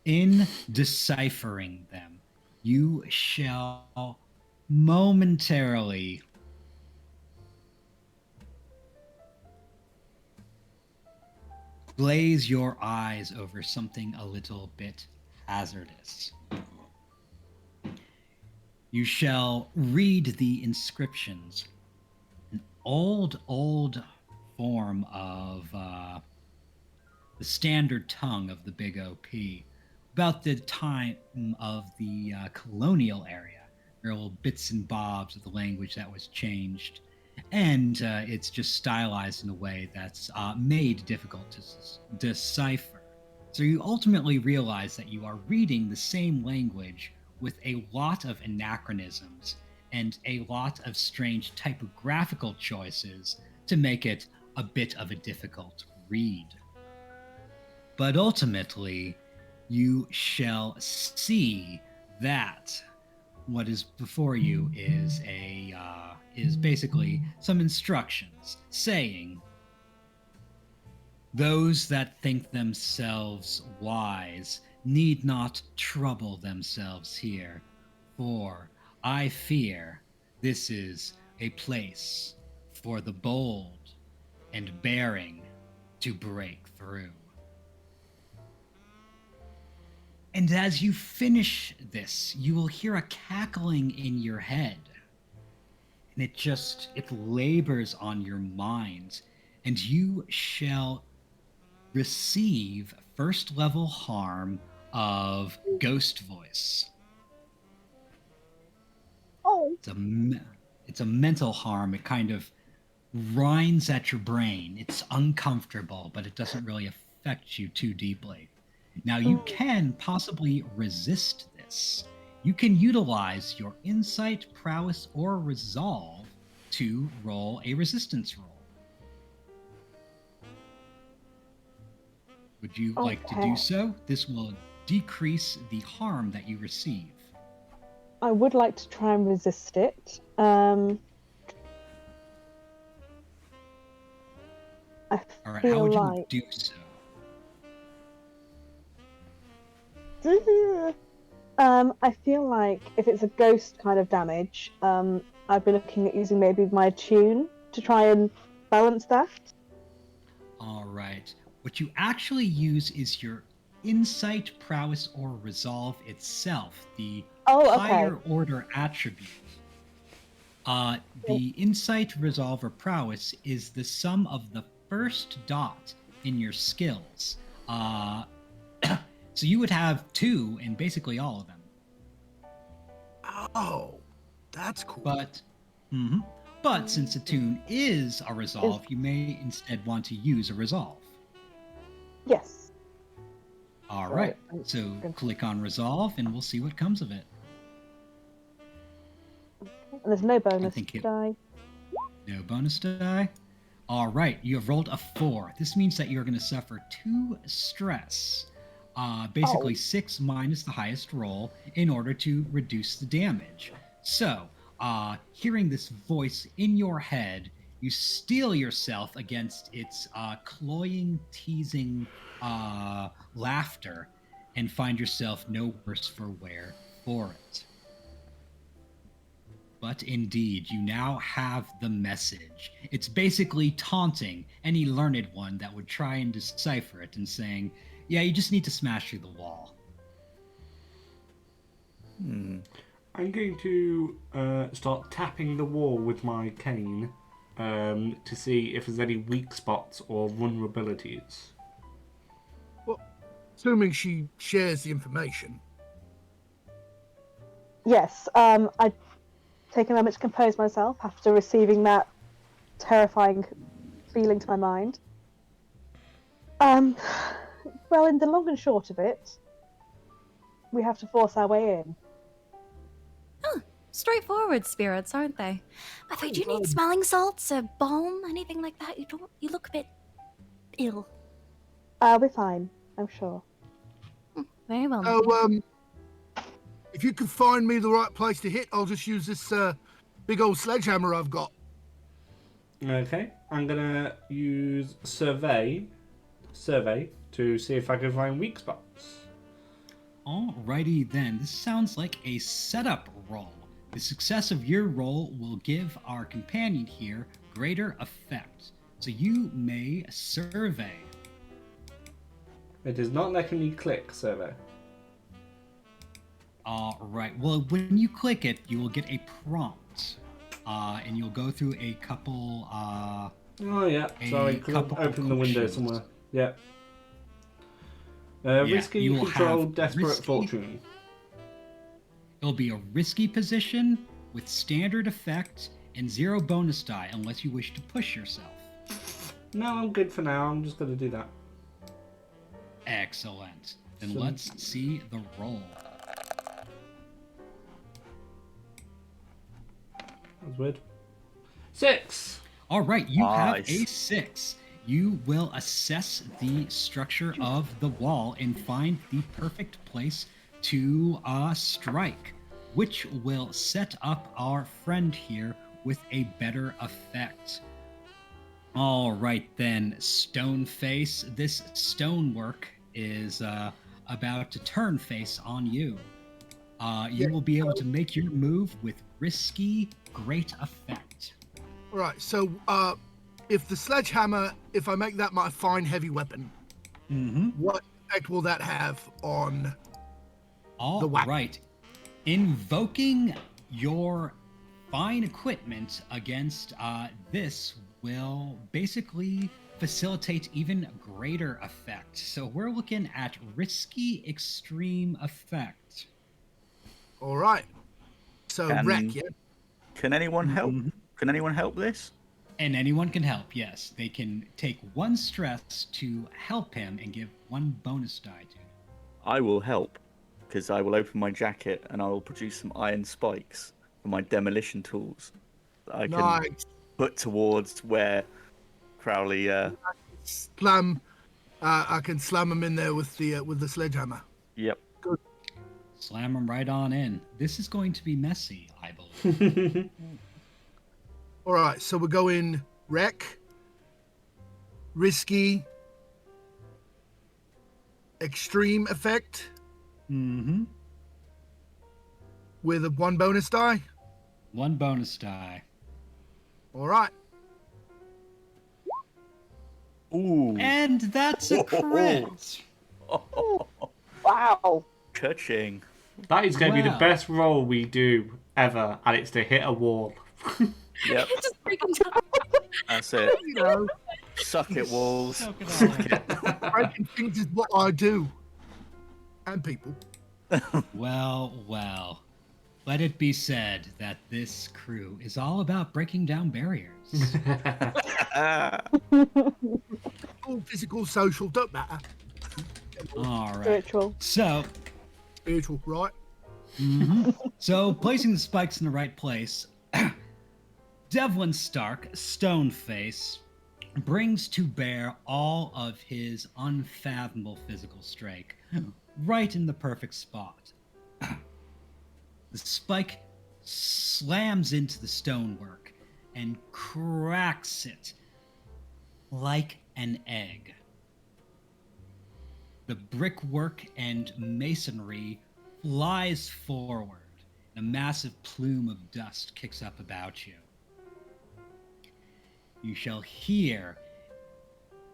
In deciphering them, you shall momentarily glaze your eyes over something a little bit hazardous. You shall read the inscriptions. An old form of the standard tongue of the Big OP. About the time of the colonial area, there are little bits and bobs of the language that was changed, and it's just stylized in a way that's made difficult to decipher. So you ultimately realize that you are reading the same language with a lot of anachronisms and a lot of strange typographical choices to make it a bit of a difficult read. But ultimately, you shall see that what is before you is basically some instructions saying, "Those that think themselves wise need not trouble themselves here, for I fear this is a place for the bold and bearing to break through." And as you finish this, you will hear a cackling in your head. And it labors on your mind. And you shall receive first level harm of Ghost Voice. Oh. It's a mental harm. It kind of rinds at your brain. It's uncomfortable, but it doesn't really affect you too deeply. Now, you can possibly resist this. You can utilize your insight, prowess, or resolve to roll a resistance roll. Would you like to do so? This will decrease the harm that you receive. I would like to try and resist it. All right, how would you do so? I feel like if it's a ghost kind of damage, I'd be looking at using maybe my attune to try and balance that. All right. What you actually use is your insight, prowess, or resolve itself, the higher order attribute. The insight, resolve, or prowess is the sum of the first dot in your skills. So you would have 2 in basically all of them. Oh, that's cool. But since attune is a resolve, you may instead want to use a resolve. Yes. All right. So click on resolve, and we'll see what comes of it. And there's no bonus die. No bonus die. All right. You have rolled a 4. This means that you're going to suffer 2 stress. Basically 6 minus the highest roll in order to reduce the damage. So, hearing this voice in your head, you steel yourself against its cloying, teasing laughter and find yourself no worse for wear for it. But indeed, you now have the message. It's basically taunting any learned one that would try and decipher it and saying, yeah, you just need to smash through the wall. I'm going to start tapping the wall with my cane to see if there's any weak spots or vulnerabilities. Well, assuming she shares the information. Yes, I take a moment to compose myself after receiving that terrifying feeling to my mind. Well, in the long and short of it, we have to force our way in. Oh, straightforward spirits, aren't they? By the way, do you need smelling salts, a balm, anything like that? You look a bit ill. I'll be fine, I'm sure. Very well. If you can find me the right place to hit, I'll just use this big old sledgehammer I've got. Okay, I'm gonna use survey to see if I can find weak spots. Alrighty then, this sounds like a setup roll. The success of your roll will give our companion here greater effect. So you may survey. It is not letting me click survey. All right. Well, when you click it, you will get a prompt, and you'll go through a couple. Oh yeah, sorry, could have couple opened the window questions. somewhere. Yeah. Yeah, Risky, you will control, have desperate, risky- fortune. It'll be a risky position with standard effect and 0 bonus die unless you wish to push yourself. No, I'm good for now. I'm just gonna do that. Excellent. Then So- let's see the roll. That's weird. 6. All right, you have a Nice. 6. You will assess the structure of the wall and find the perfect place to strike, which will set up our friend here with a better effect. All right, then, stone face. This stonework is about to turn face on you. You will be able to make your move with risky, great effect. All right. So, if the sledgehammer, if I make that my fine heavy weapon, Mm-hmm. what effect will that have on? All The whack. right. Invoking your fine equipment against this will basically facilitate even greater effect. So we're looking at risky extreme effect. All right. So Can- wreck, yeah. Can anyone help? Mhm. Can anyone help this? And anyone can help, yes. They can take 1 stress to help him and give 1 bonus die to him. I will help, because I will open my jacket and I will produce some iron spikes for my demolition tools that I can Nice. put towards where Crowley. Slam. I can slam him in there with the sledgehammer. Yep. Slam him right on in. This is going to be messy, I believe. All right. So we're going wreck, risky, extreme effect Mm-hmm. with a 1 bonus die. 1 bonus die. All right. Ooh. And that's a crit. Wow. Ka-ching. That is going to be the Wow. best roll we do ever, and it's to hit a wall. Yep. Just breaking down. That's it. You know, Suck it, walls. Soak it all in. breaking things is what I do. And people. Well, well. Let it be said that this crew is all about breaking down barriers. All physical, social, don't matter. All right. Spiritual. So, Spiritual, right? so placing the spikes in the right place, Devlin Stark, Stoneface, brings to bear all of his unfathomable physical strength right in the perfect spot. The spike slams into the stonework and cracks it like an egg. The brickwork and masonry flies forward, and a massive plume of dust kicks up about you. You shall hear,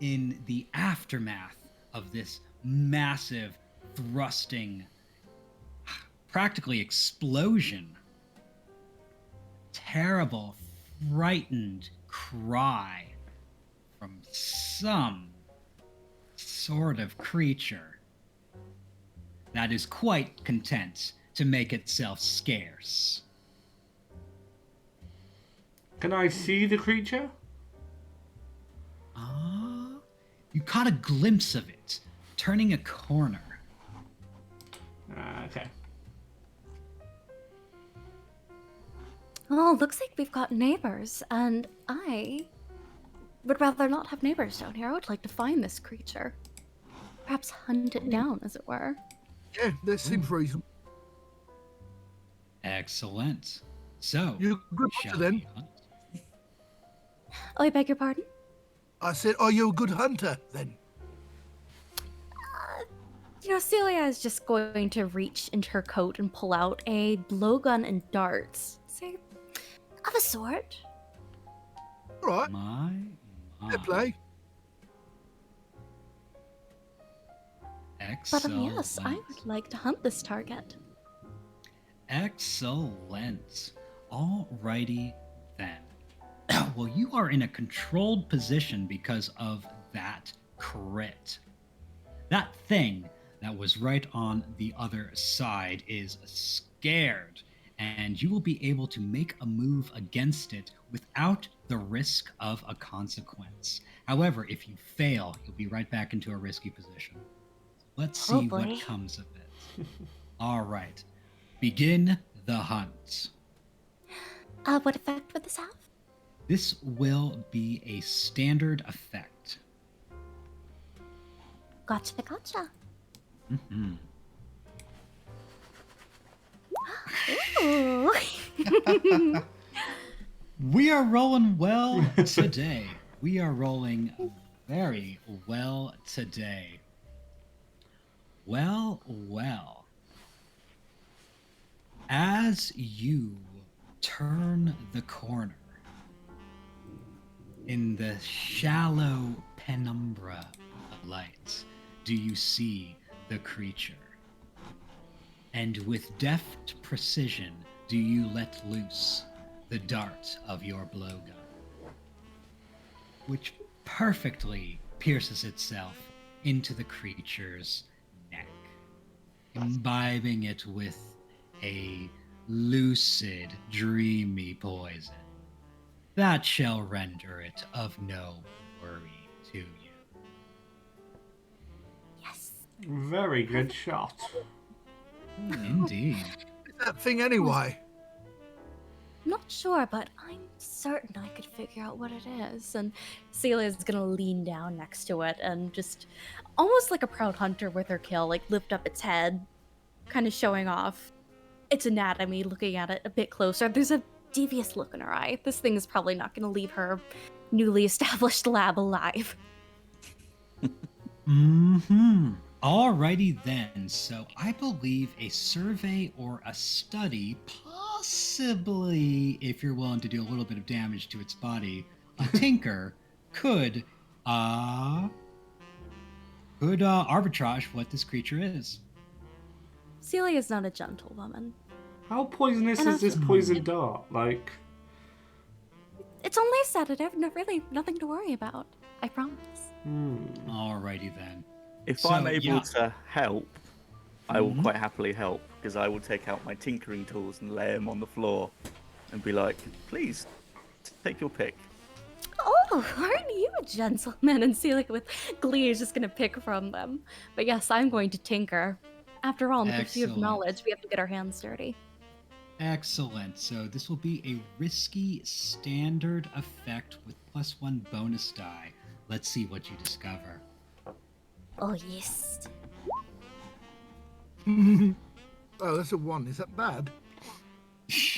in the aftermath of this massive thrusting, practically explosion, terrible, frightened cry from some sort of creature that is quite content to make itself scarce. Can I see the creature? You caught a glimpse of it, turning a corner. Okay. Oh, looks like we've got neighbors, and I would rather not have neighbors down here. I would like to find this creature. Perhaps hunt it down, as it were. Yeah, that seems reasonable. Excellent. So, You're a good shall hunter then. we hunt? Oh, I beg your pardon? I said, are you a good hunter then? You know, Celia is just going to reach into her coat and pull out a blowgun and darts. Say, of a sort. All right, My. fair play. But Excellent. yes, I would like to hunt this target. Excellent. Alrighty then. Well, you are in a controlled position because of that crit. That thing that was right on the other side is scared, and you will be able to make a move against it without the risk of a consequence. However, if you fail, you'll be right back into a risky position. Let's Oh, see boy. what comes of it. All right. Begin the hunt. What effect would this have? This will be a standard effect. Gotcha. Mm-hmm. Ooh. We are rolling well today. We are rolling very well today. Well. As you turn the corner in the shallow penumbra of light, do you see the creature? And with deft precision, do you let loose the dart of your blowgun, which perfectly pierces itself into the creature's neck, imbibing it with a lucid, dreamy poison that shall render it of no worry to you. Yes. Very good shot. Indeed. That thing anyway. Not sure, but I'm certain I could figure out what it is. And Celia's gonna lean down next to it and just, almost like a proud hunter with her kill, like lift up its head, kind of showing off its anatomy, looking at it a bit closer. There's a devious look in her eye. This thing is probably not gonna leave her newly established lab alive. Mm-hmm. Alrighty then. So I believe a survey or a study, possibly if you're willing to do a little bit of damage to its body, a tinker could arbitrage what this creature is. Celia's not a gentlewoman. How poisonous And is this poison dart? Like, It's only a sedative, really nothing to worry about. I promise. Alrighty then. If So, I'm able yeah. to help, I will Mhm. quite happily help, because I will take out my tinkering tools and lay them on the floor and be like, please, take your pick. Oh, aren't you a gentleman? And Celia with glee is just gonna pick from them. But yes, I'm going to tinker. After all, in the pursuit of Excellent. knowledge, we have to get our hands dirty. Excellent. So this will be a risky standard effect with +1 bonus die. Let's see what you discover. Oh, yes. Oh, that's a 1. Is that bad?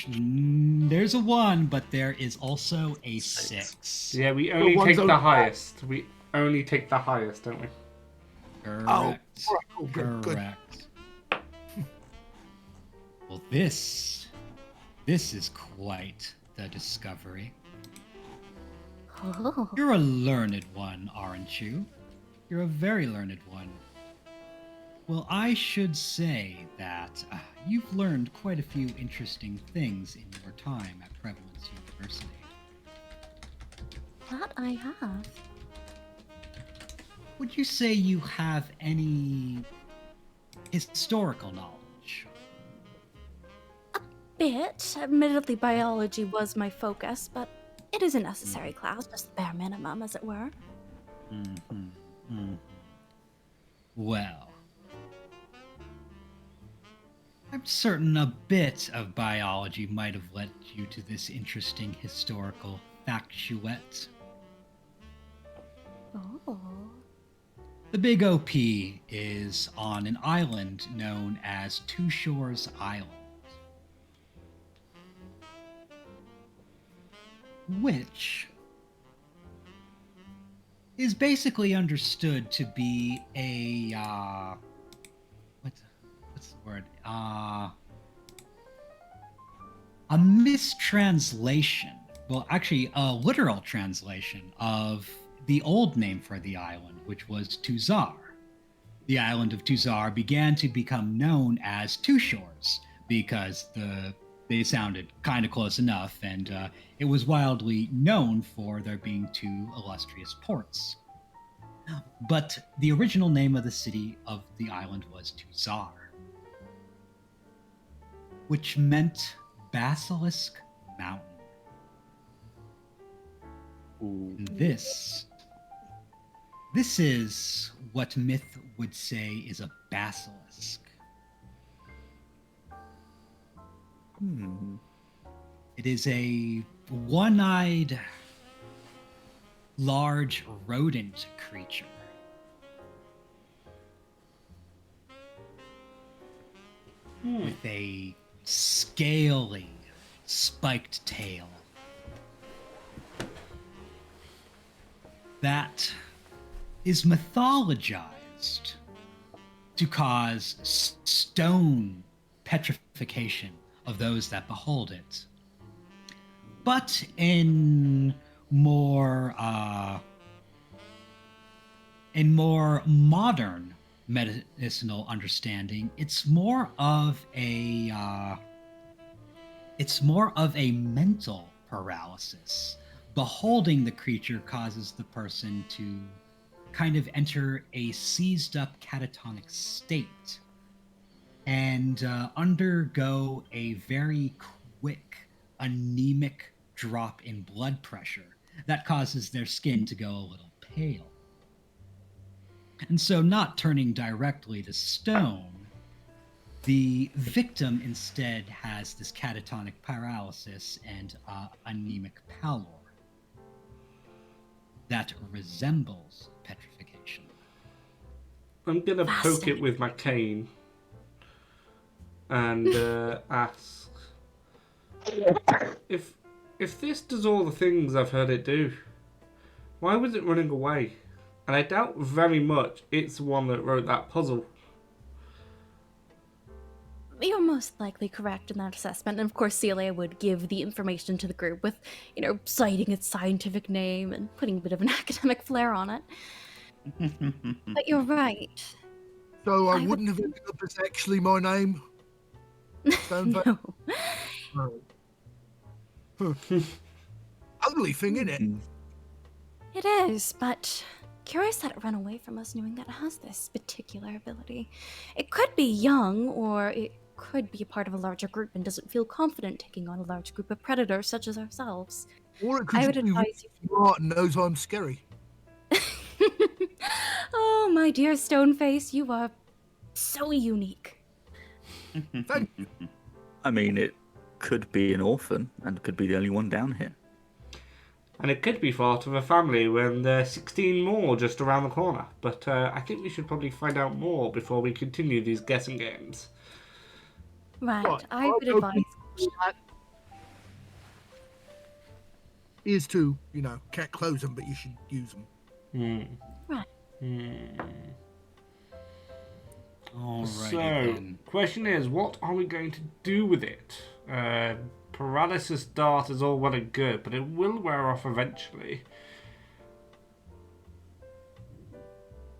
There's a 1, but there is also a 6. yeah, we only one's take the only- highest. We only take the highest, don't we? Correct. right. Oh, good, good. Correct. Well, this is quite the discovery. Oh, You're a learned one, aren't you? You're a very learned one. Well, I should say that you've learned quite a few interesting things in your time at Prevalence University. that I have. Would you say you have any historical knowledge? Bit. Admittedly, biology was my focus, but it is a necessary class, just the bare minimum, as it were. Well, I'm certain a bit of biology might have led you to this interesting historical factuette. Oh. The Big OP is on an island known as Two Shores Island, which is basically understood to be a what's the word? A mistranslation. Well, actually, a literal translation of the old name for the island, which was Tuzar. The island of Tuzar began to become known as Two Shores because they sounded kind of close enough, and it was wildly known for there being two illustrious ports. But the original name of the city of the island was Tuzar, which meant Basilisk Mountain. And this is what myth would say is a basilisk. It is a one-eyed, large rodent creature. With a scaly, spiked tail. That is mythologized to cause stone petrification of those that behold it. But in more modern medicinal understanding, it's more of a mental paralysis. Beholding the creature causes the person to kind of enter a seized up catatonic state and undergo a very quick anemic drop in blood pressure that causes their skin to go a little pale. And so, not turning directly to stone, the victim instead has this catatonic paralysis and anemic pallor that resembles petrification. I'm gonna poke it with my cane and ask if this does all the things I've heard it do, why was it running away? And I doubt very much it's the one that wrote that puzzle. You're most likely correct in that assessment. And of course, Celia would give the information to the group with, citing its scientific name and putting a bit of an academic flair on it. But you're right. So I wouldn't have ended up as actually my name? No. Ugly thing, isn't it? It is, but curious that it ran away from us knowing that it has this particular ability. It could be young, or it could be a part of a larger group and doesn't feel confident taking on a large group of predators such as ourselves. Or it could I just would be advise you. smart and knows I'm scary. Oh, my dear Stoneface, you are so unique. Thank you. I mean, it could be an orphan and could be the only one down here. And it could be part of a family when there's 16 more just around the corner. But I think we should probably find out more before we continue these guessing games. Right, I would advise. Is to, can't close them, but you should use them. Right. Alrighty So, then. question is, what are we going to do with it? Paralysis dart is all well and good, but it will wear off eventually.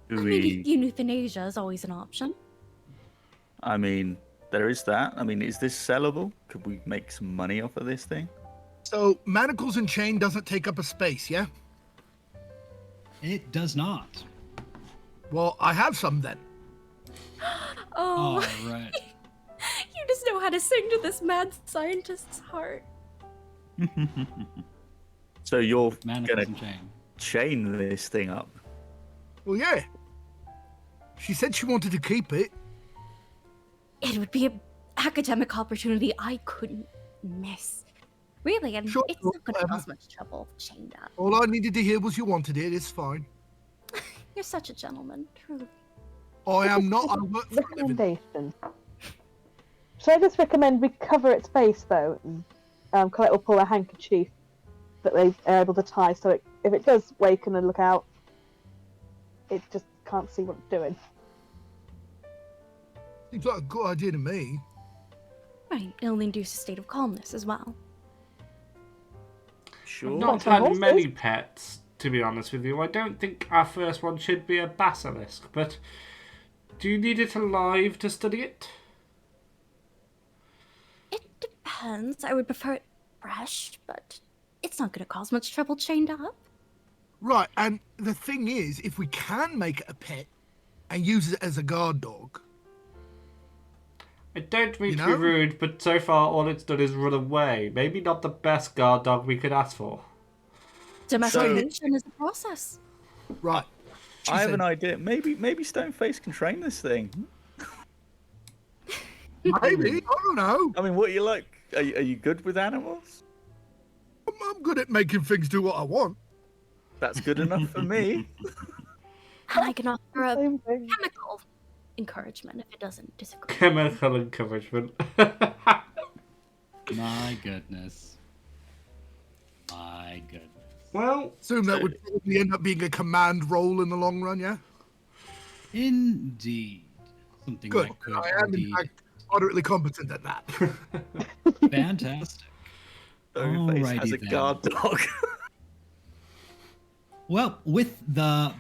Euthanasia is always an option. I mean, there is that. I mean, is this sellable? Could we make some money off of this thing? So manacles and chain doesn't take up a space, yeah? It does not. Well, I have some then. Oh, Alright. you just know how to sing to this mad scientist's heart. So you're Manacles gonna and chain. chain this thing up? Well, yeah. She said she wanted to keep it. It would be an academic opportunity I couldn't miss. Really, and Sure, it's not going to whatever. cause much trouble chained up. All I needed to hear was you wanted it. It's fine. You're such a gentleman, truly. I am not. I work for a living. Recommendation. Should I just recommend we cover its face though? And Colette will pull a handkerchief that they are able to tie, so if it does waken and look out, it just can't see what it's doing. Seems like a good idea to me. Right, it'll induce a state of calmness as well. Sure. I've not Lots of had horses. many pets, to be honest with you. I don't think our first one should be a basilisk, but do you need it alive to study it? depends. I would prefer it fresh, but it's not going to cause much trouble chained up. Right, and the thing is, if we can make it a pet and use it as a guard dog, I don't mean You to be know? rude, but so far all it's done is run away. Maybe not the best guard dog we could ask for. Domestication is a process. right? She I have said, an idea. Maybe Stoneface can train this thing. maybe, I don't know. I mean, what are you like? Are you good with animals? I'm good at making things do what I want. That's good enough for me. And I can offer a Same thing. chemical encouragement if it doesn't disagree. Chemical encouragement. My goodness. My goodness. Well, Assume that would probably end up being a command role in the long run, yeah? Indeed. Something Good. that could I am, in indeed. fact, moderately competent at that. Fantastic. Stoneface has Alrighty a then. guard dog. Well, with the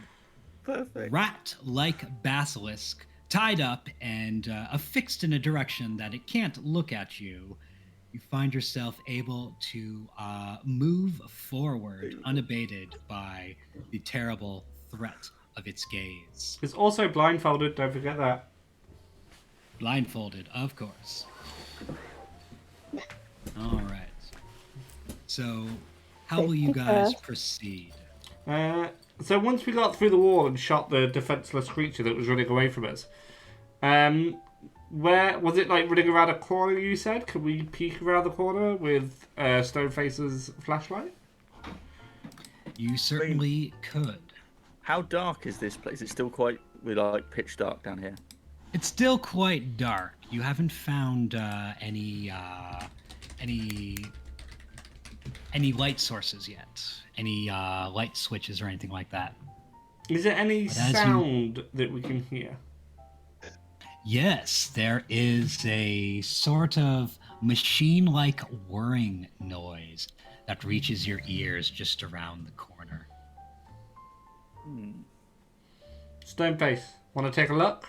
Perfect. rat-like basilisk tied up and affixed in a direction that it can't look at you, you find yourself able to move forward unabated by the terrible threat of its gaze. it's also blindfolded, don't forget that. Blindfolded, of course. All right. So, how will you Safety guys first. proceed? So once we got through the wall and shot the defenseless creature that was running away from us, where was it, like running around a corner? You said, could we peek around the corner with Stoneface's flashlight? You certainly could. How dark is this place? It's still quite like pitch dark down here. It's still quite dark. You haven't found any light sources yet. Any light switches or anything like that. Is there any But as you- sound that we can hear? Yes, there is a sort of machine-like whirring noise that reaches your ears just around the corner. Stoneface, want to take a look?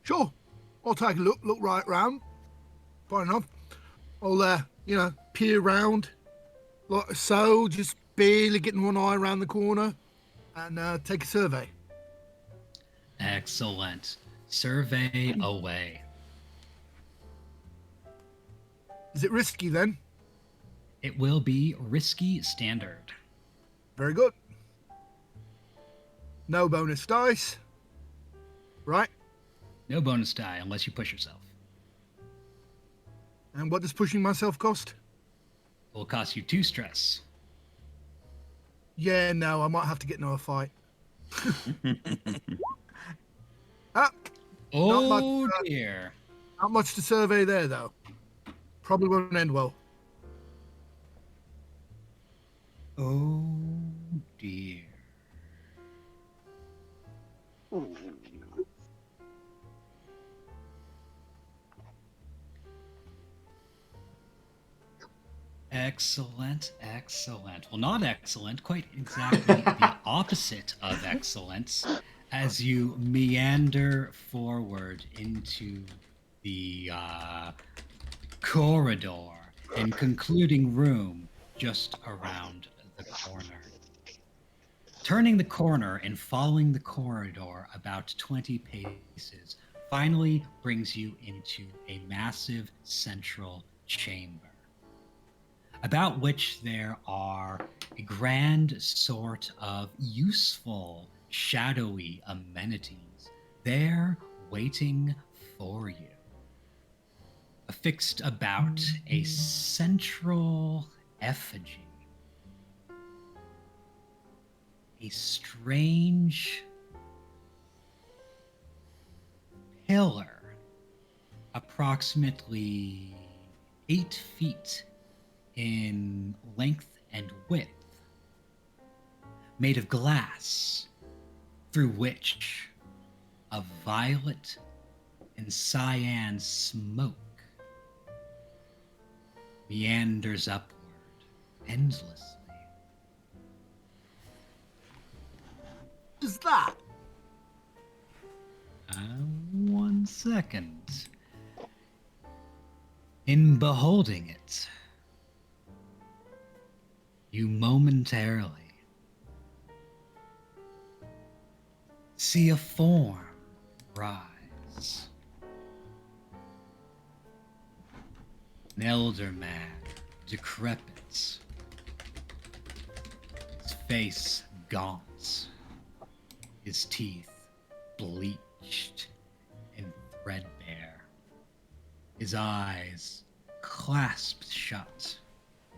Sure. I'll take a look right round. Fine enough. I'll, peer round like so, just barely getting one eye around the corner and take a survey. Excellent. Survey away. Is it risky then? It will be risky standard. Very good. No bonus dice. Right. No bonus die unless you push yourself. And what does pushing myself cost? It will cost you 2 stress. Yeah, no, I might have to get into a fight. Ah, Oh much, dear. not much to survey there, though. Probably won't end well. Oh dear. Excellent, excellent. Well, not excellent, quite exactly the opposite of excellence. As you meander forward into the corridor and concluding room just around the corner. Turning the corner and following the corridor about 20 paces finally brings you into a massive central chamber, about which there are a grand sort of useful, shadowy amenities there waiting for you. Affixed about a central effigy. A strange pillar, approximately 8 feet in length and width, made of glass, through which a violet and cyan smoke meanders upward endlessly. What is that? 1 second. In beholding it, you momentarily see a form rise. An elder man, decrepit, his face gaunt, his teeth bleached and threadbare, his eyes clasped shut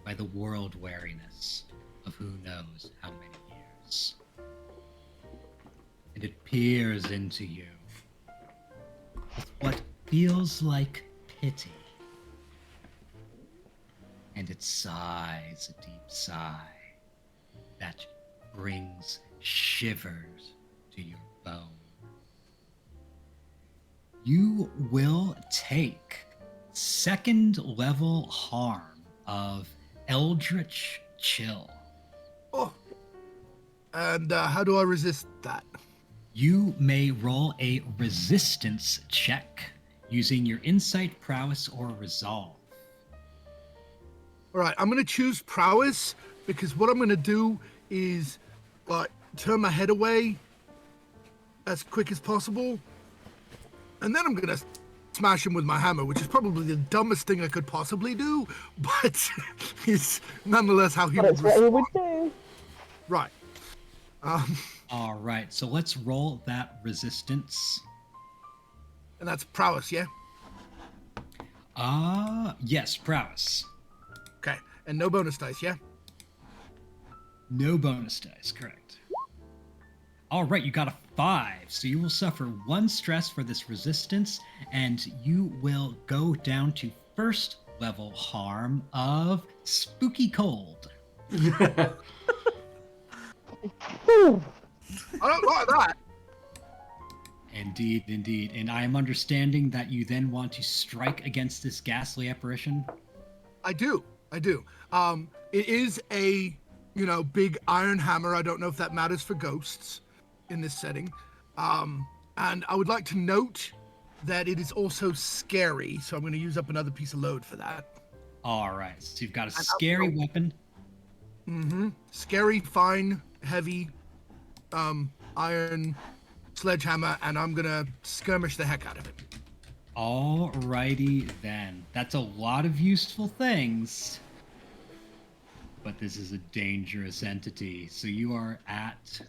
by the world weariness of who knows how many years. And it peers into you with what feels like pity. And it sighs a deep sigh that brings shivers to your bone. You will take second level harm of Eldritch Chill. Oh. And how do I resist that? You may roll a resistance check using your insight, prowess, or resolve. All right, I'm gonna choose prowess because what I'm gonna do is turn my head away as quick as possible, and then I'm gonna smash him with my hammer, which is probably the dumbest thing I could possibly do, but it's nonetheless how he But would it's what he would respond. do. Right. All right, so let's roll that resistance. And that's prowess, yeah? Yes, prowess. Okay. And no bonus dice, yeah? No bonus dice, correct. All right, you got a 5, so you will suffer 1 stress for this resistance, and you will go down to first level harm of spooky cold. I don't like that. Indeed, indeed. And I am understanding that you then want to strike against this ghastly apparition. I do. It is a, big iron hammer. I don't know if that matters for ghosts in this setting. And I would like to note that it is also scary, so I'm going to use up another piece of load for that. All right, so you've got a scary weapon. Mm-hmm. Scary, fine, heavy, iron sledgehammer, and I'm going to skirmish the heck out of it. Alrighty then. That's a lot of useful things. But this is a dangerous entity. So you are at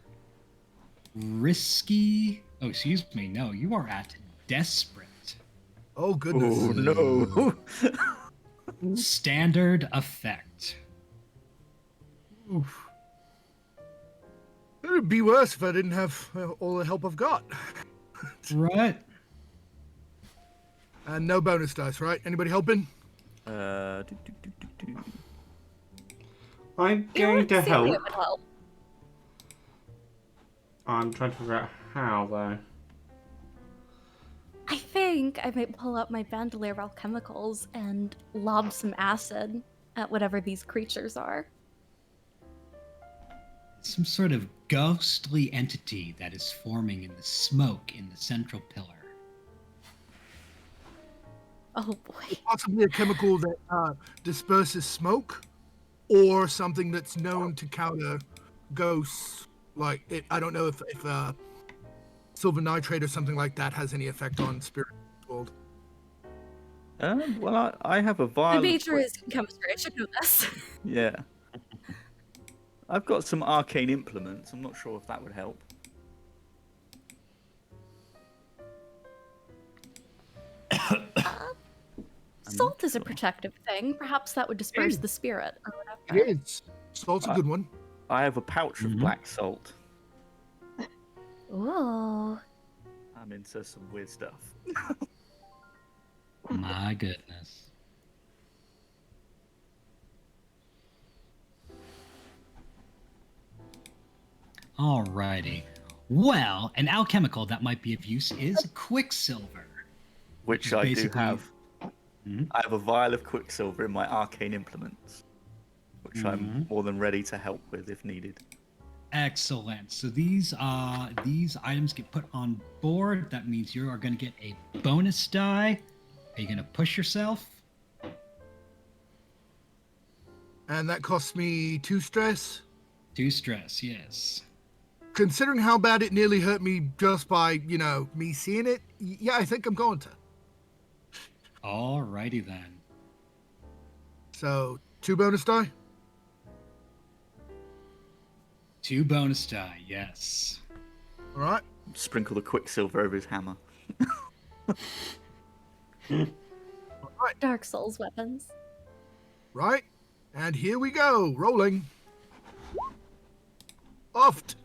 risky. Oh, excuse me. No, you are at desperate. Oh, goodness. Oh, no. Standard effect. Oof. It would be worse if I didn't have all the help I've got. Right. And no bonus dice, right? Anybody helping? Do. I'm You going would to see help. it would help. I'm trying to figure out how, though. I think I might pull out my bandolier of alchemicals and lob some acid at whatever these creatures are. Some sort of ghostly entity that is forming in the smoke in the central pillar. Oh boy. Possibly a chemical that disperses smoke, or something that's known to counter ghosts. Like, I don't know if silver nitrate or something like that has any effect on spirit world. Well, I have a My vial. major is in chemistry. I should know this. Yeah. I've got some arcane implements. I'm not sure if that would help. Salt is a protective thing. Perhaps that would disperse the spirit or whatever. It is. Salt's a good one. I have a pouch of black salt. Ooh. I'm into some weird stuff. My goodness. Alrighty. Well, an alchemical that might be of use is quicksilver. Which I do basically- have. Mhm. I have a vial of quicksilver in my arcane implements, which I'm more than ready to help with if needed. Excellent. So these items get put on board. That means you are going to get a bonus die. Are you going to push yourself? And that costs me 2 stress. 2 stress, yes. Considering how bad it nearly hurt me just by, me seeing it, yeah, I think I'm going to. Alrighty then. So, 2 bonus die? 2 bonus die, yes. All right. Sprinkle the quicksilver over his hammer. Dark Souls weapons. Right. And here we go. Rolling. Oft.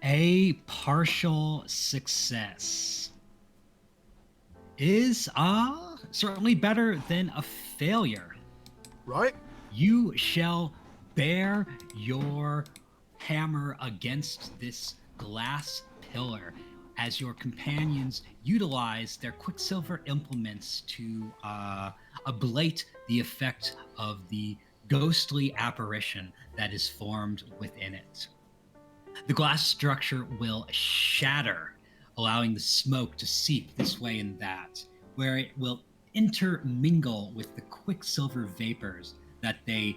A partial success is certainly better than a failure. Right. You shall bear your hammer against this glass pillar as your companions utilize their quicksilver implements to ablate the effect of the ghostly apparition that is formed within it. The glass structure will shatter, allowing the smoke to seep this way and that, where it will intermingle with the quicksilver vapors that they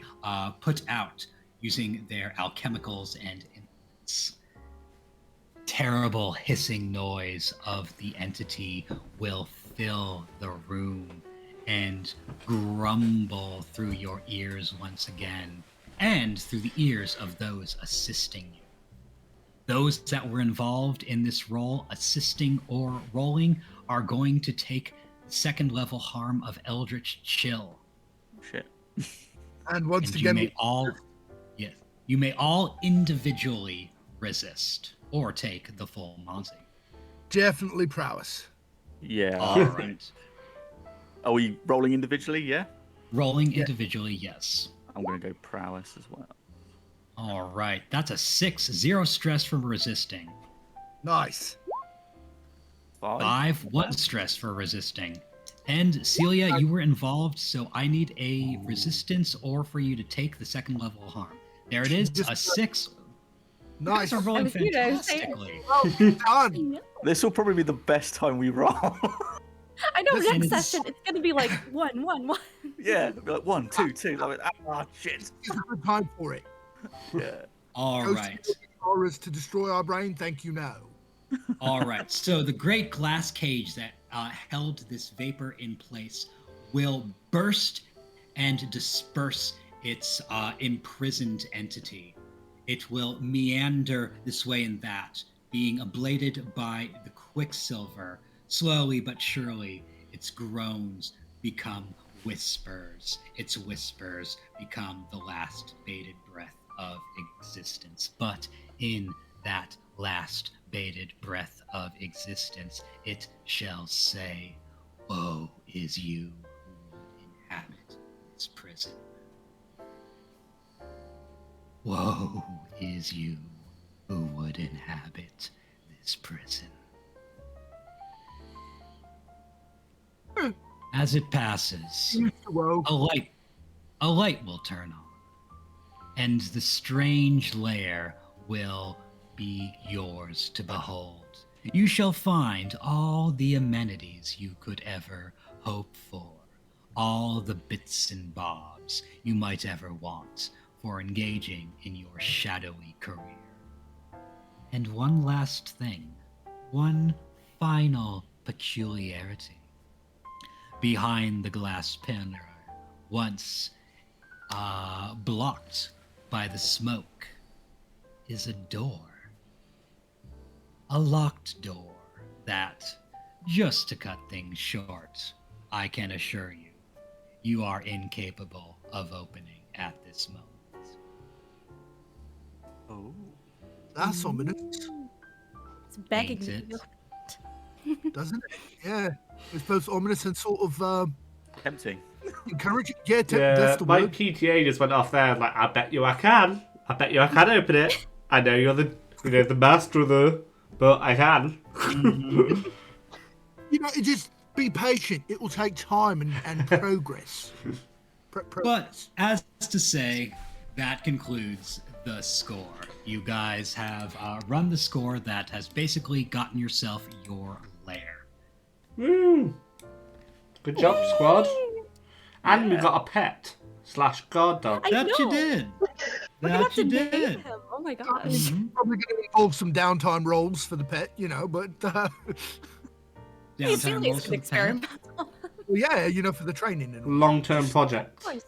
put out using their alchemicals and implements. Terrible hissing noise of the entity will fill the room and grumble through your ears once again, and through the ears of those assisting you. Those that were involved in this roll, assisting or rolling, are going to take second level harm of Eldritch Chill. Shit. And once And again, you may all individually resist or take the full Monty. definitely prowess. Yeah. All right. Are we rolling individually? Yeah. Rolling individually, yes. I'm going to go prowess as well. All right. That's a 6. 0 stress from resisting. Nice. 5. 1 stress for resisting. And Celia, you were involved, so I need a resistance or for you to take the second level of harm. There it is, a 6. Nice. You guys are rolling I was gonna say- fantastically. Well done. This will probably be the best time we roll. I know Listen, next it's- session it's gonna be like 1, 1, 1. Yeah. It'll be like 1, 2, 2. Like, shit. It's a good time for it. Yeah. All Ghost right. Horrors to destroy our brain. Thank you, no. All right. So the great glass cage that held this vapor in place will burst and disperse its imprisoned entity. It will meander this way and that, being ablated by the quicksilver. Slowly but surely, its groans become whispers. Its whispers become the last bated breath of existence. But in that last bated breath of existence, it shall say, "Woe is you who would inhabit this prison. Woe is you who would inhabit this prison." As it passes, Whoa. a light will turn on, and the strange lair will be yours to behold. You shall find all the amenities you could ever hope for, all the bits and bobs you might ever want for engaging in your shadowy career. And one last thing, one final peculiarity. Behind the glass pillar, once blocked by the smoke, is a door. A locked door that, just to cut things short, I can assure you, you are incapable of opening at this moment. Oh. That's ominous, It's begging Ain't you. it? doesn't it? Yeah. It's both ominous and sort of Tempting. encouraging. Yeah, that's Yeah, the my word. PTA just went off there like, I bet you I can. I bet you I can open it. I know you're the master of the, but I can. Just be patient. It will take time and progress. But Progress. as to say, that concludes the score. You guys have run the score that has basically gotten yourself your lair. Woo! Good job, squad. And we got a pet. guard dog. I That you know. did. We're gonna have That you to name did. him. Oh my gosh. Mhm. Probably going to involve some downtime rolls for the pet, you know, but Hey, Downtime Celia's rolls for an the pet. experiment. yeah, you know, for the training and all. Long-term project. Nice.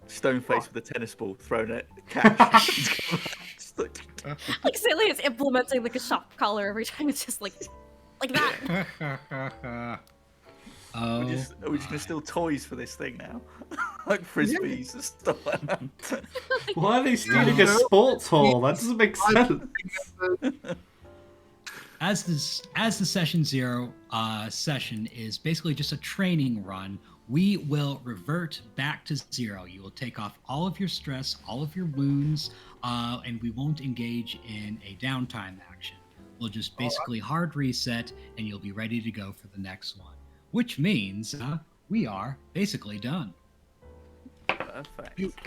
Stoneface with a tennis ball thrown at Cash. Like Celia is implementing like a shock collar every time. It's just like that. Oh, We're just gonna steal toys for this thing now, like frisbees and stuff like that. Why are they stealing a sports hall? That doesn't make sense. as the session 0 session is basically just a training run, we will revert back to 0. You will take off all of your stress, all of your wounds, and we won't engage in a downtime action. We'll just basically hard reset, and you'll be ready to go for the next one. Which means we are basically done. Perfect.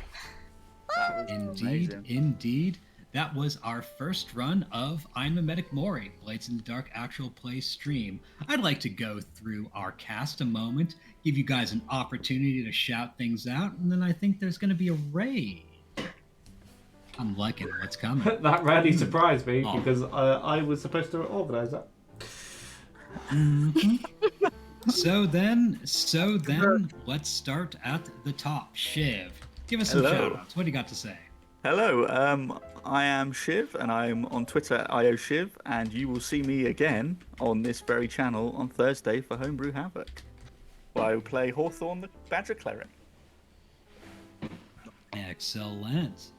That was amazing. Indeed. That was our first run of Ein Memetic Mori, Blades in the Dark actual play stream. I'd like to go through our cast a moment, give you guys an opportunity to shout things out, and then I think there's going to be a raid. I'm liking what's coming. That really surprised me Oh. because I was supposed to organise that. So then, let's start at the top. Shiv, give us some Hello. shout-outs. What do you got to say? Hello, I am Shiv, and I'm on Twitter at IOShiv, and you will see me again on this very channel on Thursday for Homebrew Havoc, where I will play Hawthorne the Badger Cleric. Excellent.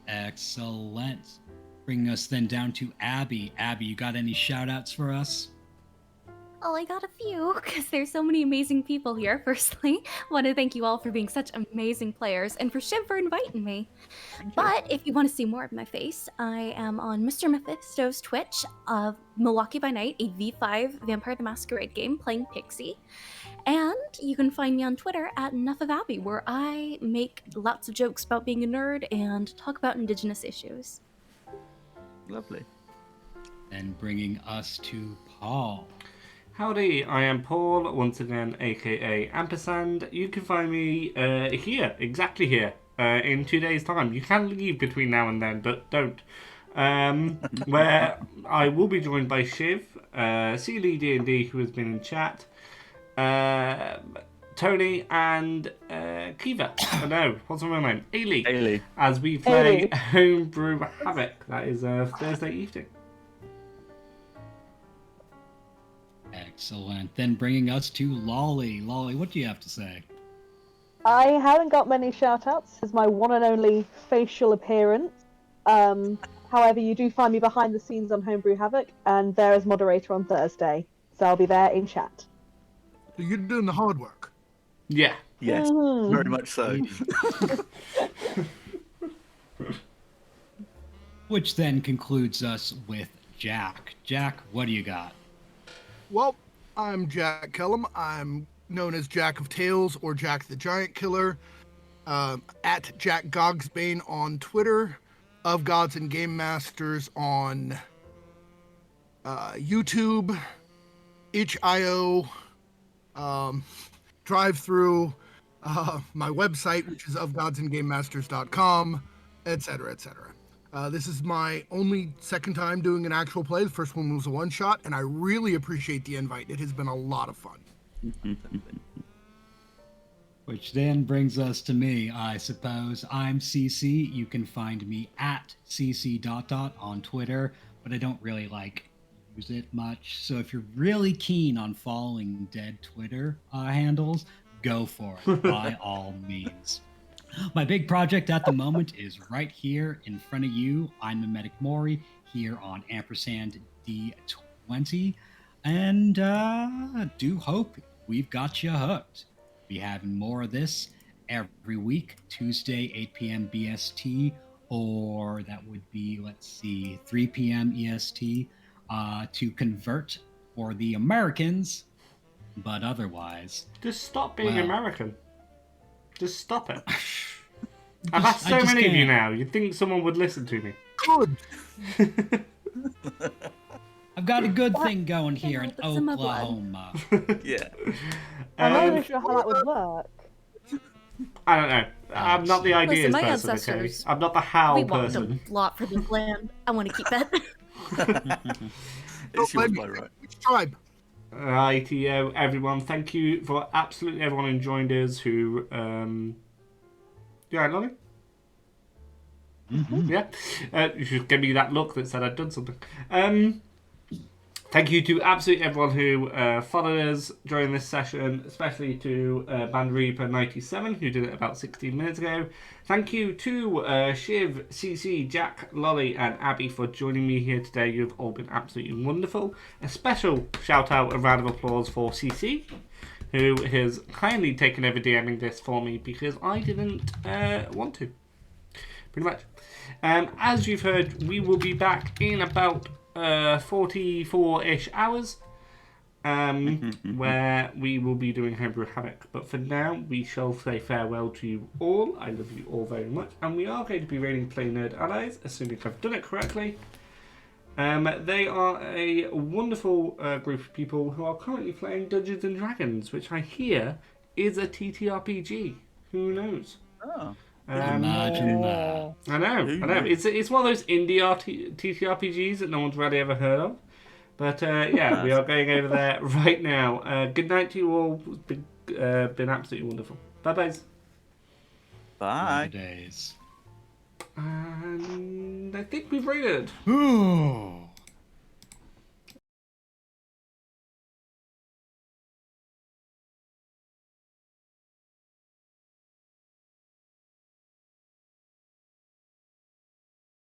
Bringing us then down to Abby. Abby, you got any shout-outs for us? Oh, I got a few because there's so many amazing people here. Firstly, want to thank you all for being such amazing players and for Shiv for inviting me. But if you want to see more of my face, I am on Mr. Mephisto's Twitch of Milwaukee by Night, a V5 Vampire the Masquerade game playing Pixie. And you can find me on Twitter at Enough of Abby, where I make lots of jokes about being a nerd and talk about Indigenous issues. Lovely. And bringing us to Paul. Howdy, I am Paul, once again, aka Ampersand. You can find me here, exactly here, in 2 days' time. You can leave between now and then, but don't. Where I will be joined by Shiv, Sealy D&D, who has been in chat, Tony, and Kiva. Oh no, what's my name? Ailey. As we play Homebrew Havoc. That is Thursday evening. Excellent. Then bringing us to Lolly. Lolly, what do you have to say? I haven't got many shout-outs. This is my one and only facial appearance. However, you do find me behind the scenes on Homebrew Havoc, and there as moderator on Thursday. So I'll be there in chat. So you're doing the hard work. Yeah. Yes, very much so. Which then concludes us with Jack. Jack, what do you got? Well, I'm Jack Kellum. I'm known as Jack of Tales or Jack the Giant Killer. At Jack Gogsbane on Twitter. Of Gods and Game Masters on YouTube. itch.io. Drive through. My website, which is ofgodsandgamemasters.com, etc., etc. This is my only second time doing an actual play. The first one was a one-shot, and I really appreciate the invite. It has been a lot of fun. Which then brings us to me, I suppose. I'm CC. You can find me at cc ... on Twitter, but I don't really use it much. So if you're really keen on following dead Twitter handles, go for it by all means. My big project at the moment is right here in front of you. Ein Memetic Mori here on Ampersand D20. And do hope we've got you hooked. Be having more of this every week, Tuesday, 8 p.m. BST, or that would be, 3 p.m. EST, to convert for the Americans, but otherwise... Just stop being Well. American. Just stop it. I've asked so many of you now. You'd think someone would listen to me. Good. I've got a good thing going here in Put some of blood. Oklahoma. Yeah. I'm not even sure how that would work. I don't know. I'm not the ideas my person, okay? ancestors, I'm not the how we walked person. a lot for this land. I want to keep that. It's yours Let me by pick right. which tribe? Rightio, everyone. Thank you for absolutely everyone who joined us. Who, yeah, Lonnie. Yeah, you should give me that look that said I'd done something. Thank you to absolutely everyone who followed us during this session, especially to BandReaper97, who did it about 16 minutes ago. Thank you to Shiv, CC, Jack, Lolly, and Abby for joining me here today. You've all been absolutely wonderful. A special shout out and round of applause for CC, who has kindly taken over DMing this for me because I didn't want to. Pretty much. As you've heard, we will be back in about 44-ish hours, where we will be doing Homebrew Havoc. But for now, we shall say farewell to you all. I love you all very much, and we are going to be raiding Play Nerd Allies, assuming I've done it correctly. They are a wonderful group of people who are currently playing Dungeons and Dragons, which I hear is a TTRPG. Who knows? Oh. Imagine that. I know. It's one of those indie TTRPGs that no one's really ever heard of. But yeah, we are going over there right now. Good night to you all. It's been absolutely wonderful. Bye-bye. Bye. Days. And I think we've rated. Ooh.